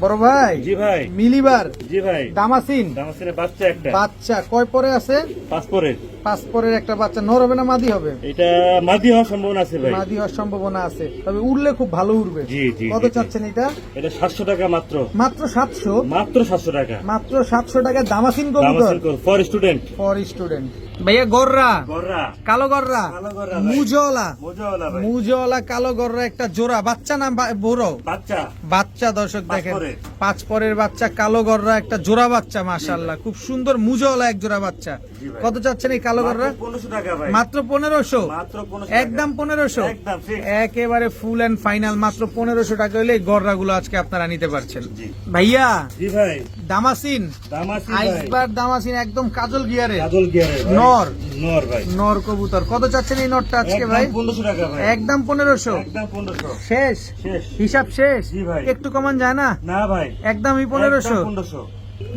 বড় ভাই, জি ভাই, মিলিবার জি ভাই। দামাসিন দামাসিনের বাচ্চা একটা, বাচ্চা কয় পরে আছে? 5 পরে। 5 পরের একটা বাচ্চা। নর হবে না মাদি হবে? এটা মাদি হওয়ার সম্ভাবনা আছে ভাই। মাদি হওয়ার সম্ভাবনা আছে, তবে উড়লে খুব ভালো উড়বে। জি, জি, কত জি, জি। চাচ্ছেন এটা? এটা 700 টাকা মাত্র, মাত্র 700, মাত্র 700 টাকা। মাত্র 700 টাকা দামাসিন কবুতর ফর স্টুডেন্ট, ফর স্টুডেন্ট। ভাইয়া গররা, গররা, কালো গররা, কালো গররা ভাই। মুজওয়ালা, মজাওয়ালা ভাই, মুজওয়ালা কালো গররা একটা জোড়া বাচ্চা, না বড় বাচ্চা, বাচ্চা দর্শক 5 দেখেন, পরের। 5 পরের বাচ্চা কালো গররা একটা জোড়া বাচ্চা, মাশাআল্লাহ খুব সুন্দর মুজওয়ালা এক জোড়া বাচ্চা। জি ভাই। কত চাচ্ছেন এই কালো গররা? মাত্র 1500 টাকা ভাই, মাত্র 1500, মাত্র 1500 টাকা। একদম 1500, একদম fixed। একেবারে ফুল এন্ড ফাইনাল। মাত্র 1500 টাকা হলে এই গররা গুলো আজকে আপনারা নিতে পারছেন। জি। ভাইয়া জি ভাই, দামাসিন, দামাসি ভাই, আইসবার দামাসিন একদম কাজল গিয়ারে কাজল গিয়ারে ভাই। নর। নর ভাই, নর কবুতর। কত চাচ্ছেন এই নরটা আজকে ভাই? একদম 1500 টাকা ভাই, একদম 1500, একদম 1500। শেষ শেষ। হিসাব শেষ। জি ভাই। একটু কমান যায় না? না ভাই, একদমই 1500। একদম 1500।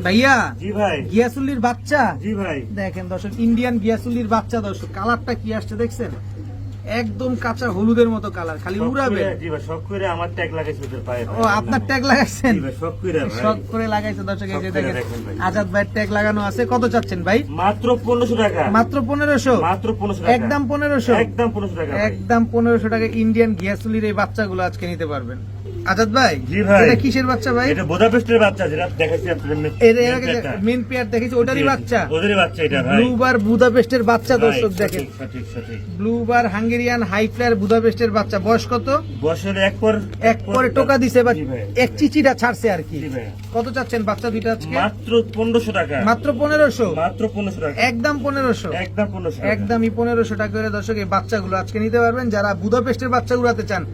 ভাইয়া জি ভাই, গিয়াসুল্লির বাচ্চা জি ভাই, দেখেন দর্শক, ইন্ডিয়ান গিয়াসুল্লির বাচ্চা দর্শক, কালারটা কি আসছে দেখছেন? একদম কাঁচা হলুদের মতো কালার, খালি সব উড়াবে। কইরা- জি ভাই, সব করে আমার ট্যাগ লাগাইছে ওদের পায়ে ভাই। ও আপনার ট্যাগ লাগাইছেন? জি ভাই, সব কইরা ভাই। শখ করে লাগাইছে দর্শক, এই যে শখ করে দেখেন দেখেন ভাই। আজাদ ভাইয়ের ট্যাগ লাগানো আছে। কত চাচ্ছেন ভাই? মাত্র 1500 টাকা, মাত্র 1500, মাত্র 1500 টাকা, একদম 1500, একদম 1500 টাকা ভাই। একদম 1500 টাকা ইন্ডিয়ান গিয়াসুলির এই বাচ্চাগুলো আজকে নিতে পারবেন। আজাদ ভাই, জি ভাই। এটা কিসের বাচ্চা ভাই? এটা বুদাপেস্টের বাচ্চা, যেটা দেখাচ্ছি আপনাদের। এর আগে মেন পেয়ার দেখেছি, ওটারই বাচ্চা। ওদেরই বাচ্চা এটা ভাই। ব্লুবার বুদাপেস্টের বাচ্চা ভাই, দর্শক দেখেন, সঠিক, সঠিক, সঠিক। ব্লুবার হাঙ্গেরিয়ান হাই ফ্লায়ার বুদাপেস্টের বাচ্চা। বয়স কত? বছরে এক পর এক পরে টোকা দিছে বা জি ভাই। এক চিচিটা ছাড়ছে আর কি। জি ভাই। কত চাচ্ছেন বাচ্চা দুইটা আজকে? মাত্র 1500 টাকা, মাত্র 1500, মাত্র 1500 টাকা, একদম 1500, একদম 1500 টাকা। একদমই 1500 টাকা করে দর্শক এই বাচ্চাগুলো আজকে নিতে পারবেন। যারা বুদাপেস্টের বাচ্চা উড়াতে চান,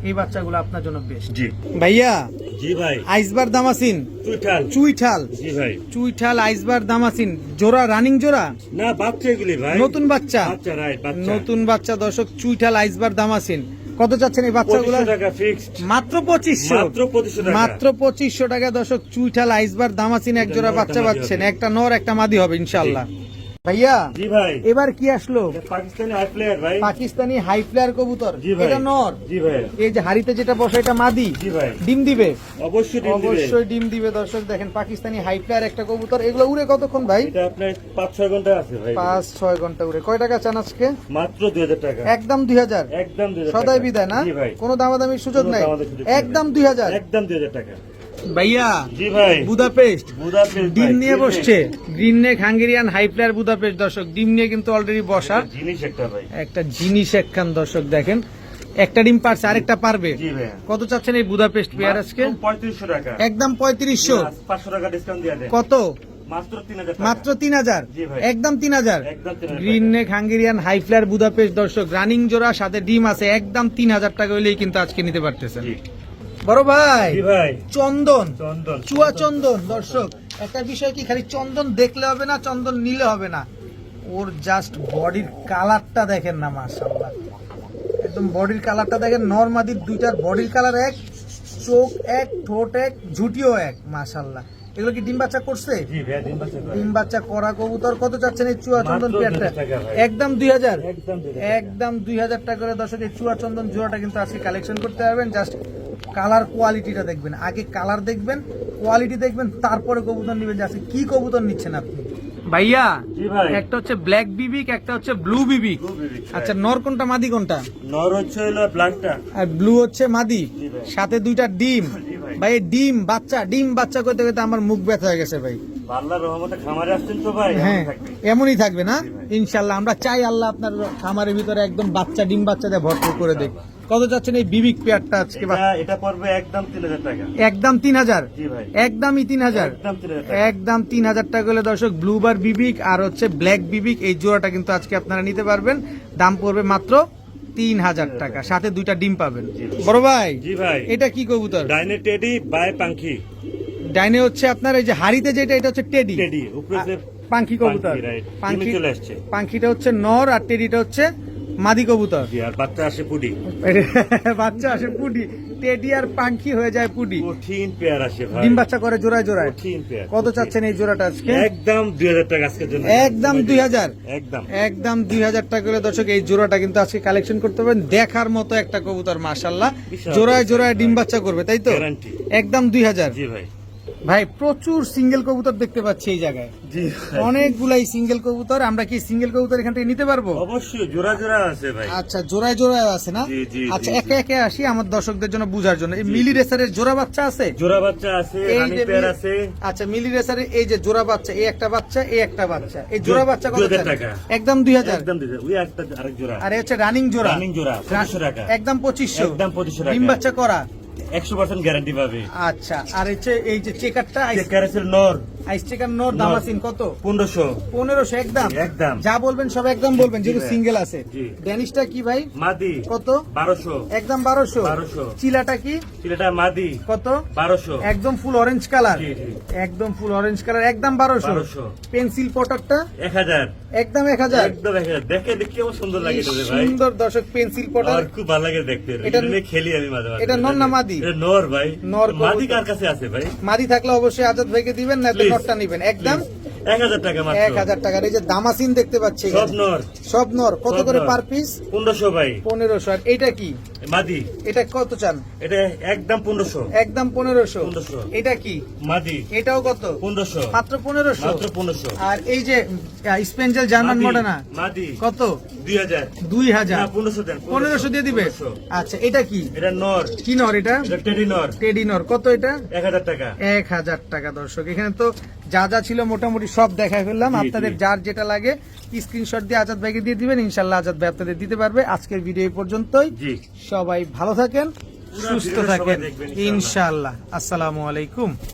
এই বাচ্চাগুলো আপনার জন্য বেস্ট। জি, ভাইয়া জি ভাই, আইসবার দামাসিন চুইঠাল, চুইঠাল, জি ভাই। চুইঠাল আইসবার দামাসিন জোড়া, রানিং জোড়া, না বাচ্চা এগুলি ভাই, নতুন বাচ্চা, বাচ্চা রাইট, বাচ্চা। নতুন বাচ্চা দর্শক, চুইঠাল আইসবার দামাসিন। কত চাচ্ছেন এই বাচ্চাগুলো? 2500 টাকা ফিক্সড, মাত্র 2500, মাত্র 2500 টাকা, মাত্র 2500 টাকা দর্শক। চুইঠাল আইসবার দামাসিন এক জোড়া নর, বাচ্চা একটা মাদি পাচ্ছেন, হবে। একটা নর একটা মাদি হবে ইনশাআল্লাহ। ভাইয়া জি ভাই। এবার কি আসলো? এটা পাকিস্তানি হাই প্লেয়ার ভাই, পাকিস্তানি হাই ফ্লায়ার কবুতর। জি ভাই, এটা নর। জি ভাই, এই যে হাড়িতে যেটা বসে এটা মাদি, জি ভাই। ডিম দিবে, অবশ্যই ডিম দিবে। অবশ্যই ডিম দিবে দর্শক। দেখেন পাকিস্তানি হাই ফ্লায়ার একটা কবুতর। এগুলো উড়ে কতক্ষণ ভাই? এটা আপনার 5-6 ঘন্টা আছে ভাই, 5-6 ঘন্টা উড়ে। কয় টাকা চান আজকে? মাত্র 2000 টাকা, একদম 2000, একদম 2000 টাকা। সদাই বিদায় না, জি ভাই, কোনো দামাদামির সুযোগ কোনো নাই, দামাদামির সুযোগ নেই। একদম 2000। একদম 2000 টাকা। ভাইয়া জি ভাই, বুদাপেস্ট বুদাপেস্ট ডিম ভাই, নিয়ে জি ভাই। বসছে, green neck Hungarian high flyer Budapest দর্শক, ডিম নিয়ে কিন্তু অলরেডি বসা। এটা জিনিস একটা ভাই, একটা জিনিস একখান দর্শক দেখেন, একটা ডিম পারছে আরেকটা পারবে। জি ভাই। কত চাচ্ছেন এই বুদাপেস্ট পেয়ার আজকে? মাত্র 3500 টাকা, একদম 3500। 500 টাকা ডিসকাউন্ট দিয়ে দেন। কত? মাত্র 3000 টাকা। মাত্র 3000, জি ভাই। একদম 3000। একদম 3000 green neck Hungarian high flyer Budapest দর্শক রানিং জোড়া সাথে ডিম আছে, একদম 3000 টাকা হইলেই কিন্তু আজকে নিতে পারতেছেন। জি বড় ভাই জি ভাই, চন্দন, চন্দন চুয়া চন্দন দর্শক, একটা বিষয় কি খালি চন্দন দেখলে হবে না, চন্দন নিলে হবে না, ওর জাস্ট বডির কালারটা দেখেন না, মাশাআল্লাহ একদম বডির কালারটা দেখেন। নরমাদির দুইটার বডির কালার এক, চোখ এক, ঠোঁট এক, ঝুটিও এক, মাশাআল্লাহ। এগুলো কি ডিম বাচ্চা করছে? জি ভাই, ডিম বাচ্চা করে। ডিম বাচ্চা করা কবুতর কত চাচ্ছেন এই চুয়া চন্দন মাত্র পেয়ারটা? 2000 টাকা ভাই। একদম 2000, একদম 2000 একদম 2000 টাকা করে দর্শক এই চুয়া চন্দন জোড়াটা কিন্তু আজকে কালেকশন করতে পারবেন। জাস্ট কালার কোয়ালিটিটা দেখবেন, আগে কালার দেখবেন, কোয়ালিটি দেখবেন, তারপরে কবুতর নেবেন। যে আজকে কি কবুতর নিচ্ছেন আপনি ভাইয়া? জি ভাই। একটা হচ্ছে ব্ল্যাক বিবিক, একটা হচ্ছে ব্লু বিবিক। Blue বিবিক, আচ্ছা, নর কোনটা মাদি কোনটা? নর হচ্ছে হলো ব্ল্যাকটা। আর ব্লু হচ্ছে মাদি, জি ভাই। সাথে দুইটা ডিম। জি ভাই। ভাই এই ডিম বাচ্চা করতে করতে আমার মুখ ব্যথা হয়ে গেছে ভাই। আল্লাহর রহমতে খামারে আসছেন তো ভাই, হ্যাঁ এমন থাকবে। এমনই থাকবে না জি ভাই। ইনশাল্লাহ। আমরা চাই আল্লাহ আপনার খামারের ভিতরে একদম ডিম বাচ্চা দিয়ে ভরপুর করে দেখ। কত চাচ্ছেন এই বিবিক পেয়ারটা আজকে? এটা পড়বে একদম 3000 টাকা। একদম 3000, জি ভাই, একদমই 3000, একদম 3000 টাকা। একদম 3000 টাকা হলে দর্শক ব্লুবার বিবিক আর হচ্ছে ব্ল্যাক বিবিক এই জোড়াটা কিন্তু আজকে আপনারা নিতে পারবেন। দাম পড়বে মাত্র 3000 টাকা, সাথে দুইটা ডিম পাবেন। জি। বড় ভাই জি ভাই, এটা কি কবুতর? ডাইনে টেডি বাই পাঙ্খি। ডাইনে হচ্ছে আপনার এই যে হাড়িতে যেটা, এটা হচ্ছে টেডি, টেডি উপরে যে পাঙ্খি কবুতর। পাঙ্খি, right। পাঙ্খি ডিমে চলে আসছে। পাঙ্খিটা হচ্ছে নর আর টেডিটা হচ্ছে মাদি কবুতর। জি, আর বাচ্চা আসে পুডি। বাচ্চা আসে পুডি, টেডি আর পাঙ্খি হয়ে যায় পুডি। কঠিন পেয়ার আসে ভাই, ডিম বাচ্চা করে জোড়ায় জোড়ায়। কঠিন পেয়ার। কত চাচ্ছেন এই জোড়াটা আজকে? একদম 2000 টাকা আজকের জন্য। একদম 2000, একদম একদম 2000 টাকা করে দর্শক এই জোড়াটা কিন্তু আজকে কালেকশন করতে পারবেন। দেখার মতো একটা কবুতর, মাশাআল্লাহ, বিশাল জোড়ায় জোড়ায় ডিম বাচ্চা করবে, তাই তো? গ্যারান্টি। একদম 2000। জি ভাই, ভাই প্রচুর সিঙ্গেল কবুতর দেখতে পাচ্ছি এই জায়গায়, জি ভাই। অনেকগুলাই সিঙ্গেল কবুতর। আমরা কি সিঙ্গেল কবুতর এখান থেকে নিতে পারবো? অবশ্যই জোড়া জোড়া আছে ভাই। আচ্ছা, জোড়ায় জোড়ায় আছে না? জি, জি, আচ্ছা, জি, একে একে আসি আমার দর্শকদের জন্য বুঝার জন্য। এই মিলি রেসারের জোড়া বাচ্চা আছে? জোড়া বাচ্চা আছে, এই রানী যে পেয়ার আছে। আচ্ছা, মিলি রেসারের এই যে জোড়া বাচ্চা, এই একটা বাচ্চা, এই একটা বাচ্চা, এই জোড়া বাচ্চা কত 2000 চান? টাকা। একদম 2000। একদম 2000। ওই একটা আরেক জোড়া। আর এই হচ্ছে রানিং জোড়া, রানিং জোড়া 2500 টাকা। একদম 2500, একদম 2500 টাকা। ডিম বাচ্চা করা। 100% গ্যারান্টি পাবে। আচ্ছা, আর হচ্ছে এই যে চেকারটা, চেকার আছে নর আইস চেকার নোর দামাসিন কত? 1500। 1500 একদম। একদম। যা বলবেন সব একদম বলবেন, যেহেতু ভাই। সিঙ্গেল আছে। জি। ড্যানিশটা কি ভাই মাদি কত? 1200। একদম 1200। 1200। চিলাটা কি সিলেটা মাদি কত? 1200। একদম ফুল অরেঞ্জ কালার, জি, জি। একদম ফুল অরেঞ্জ কালার, একদম 1200। 1200। পেন্সিল পটারটা 1000। একদম 1000। একদম 1000। দেখে দেখে আমার সুন্দর লাগে কি এটা ভাই। সুন্দর দর্শক পেন্সিল পটার। আর খুব ভালো লাগে দেখতে। এটা- এটা নিয়ে খেলি আমি মাঝে মাঝে। এটা নর না মাদি? এটা নর ভাই। নর মাদি কবুতর। কার কাছে আছে ভাই? মাদি থাকলে অবশ্যই আজাদ ভাইকে দিবেন, না তো Please, নটটা নিবেন। একদম 1000 টাকা মাত্র। 1000 টাকার এই যে দামাসিন দেখতে পাচ্ছি সব এখানে। নর। সব নর কত সব করে নর। Per piece? 1500 ভাই। 1500। আর এইটা কি? মাদি। এটা কত চান? এটা একদম 1500। একদম 1500। 1500 এটা কি? মাদি। এটাও কত? 1500। মাত্র 1500। মাত্র 1500। আর এই যে স্পেঞ্জেল জার্মান মাদি। মডার্না মাদি। কত? 2000। 2000। না 1500 দেন। 1500 দিয়ে দিবে। 1500। আচ্ছা, এটা কি? এটা নর। কি নর এটা? এটা টেডি নর। টেডি নর কত এটা? 1000 টাকা। 1000 টাকা দর্শক। এখানে তো যা যা ছিল মোটামুটি সব দেখাই ফেললাম। জি, আপনাদের জি। যার যেটা লাগে স্ক্রিনশট দিয়ে আজাদ ভাইকে দিয়ে দিবেন, ইনশাল্লাহ আজাদ ভাই আপনাদের দিতে পারবে। আজকের ভিডিও এই পর্যন্তই। জি। সবাই ভালো থাকেন, পুরা সুস্থ ভিডিওটা সবাই থাকেন দেখবেন ইনশাআল্লাহ। ইনশাআল্লাহ। আসসালামু আলাইকুম।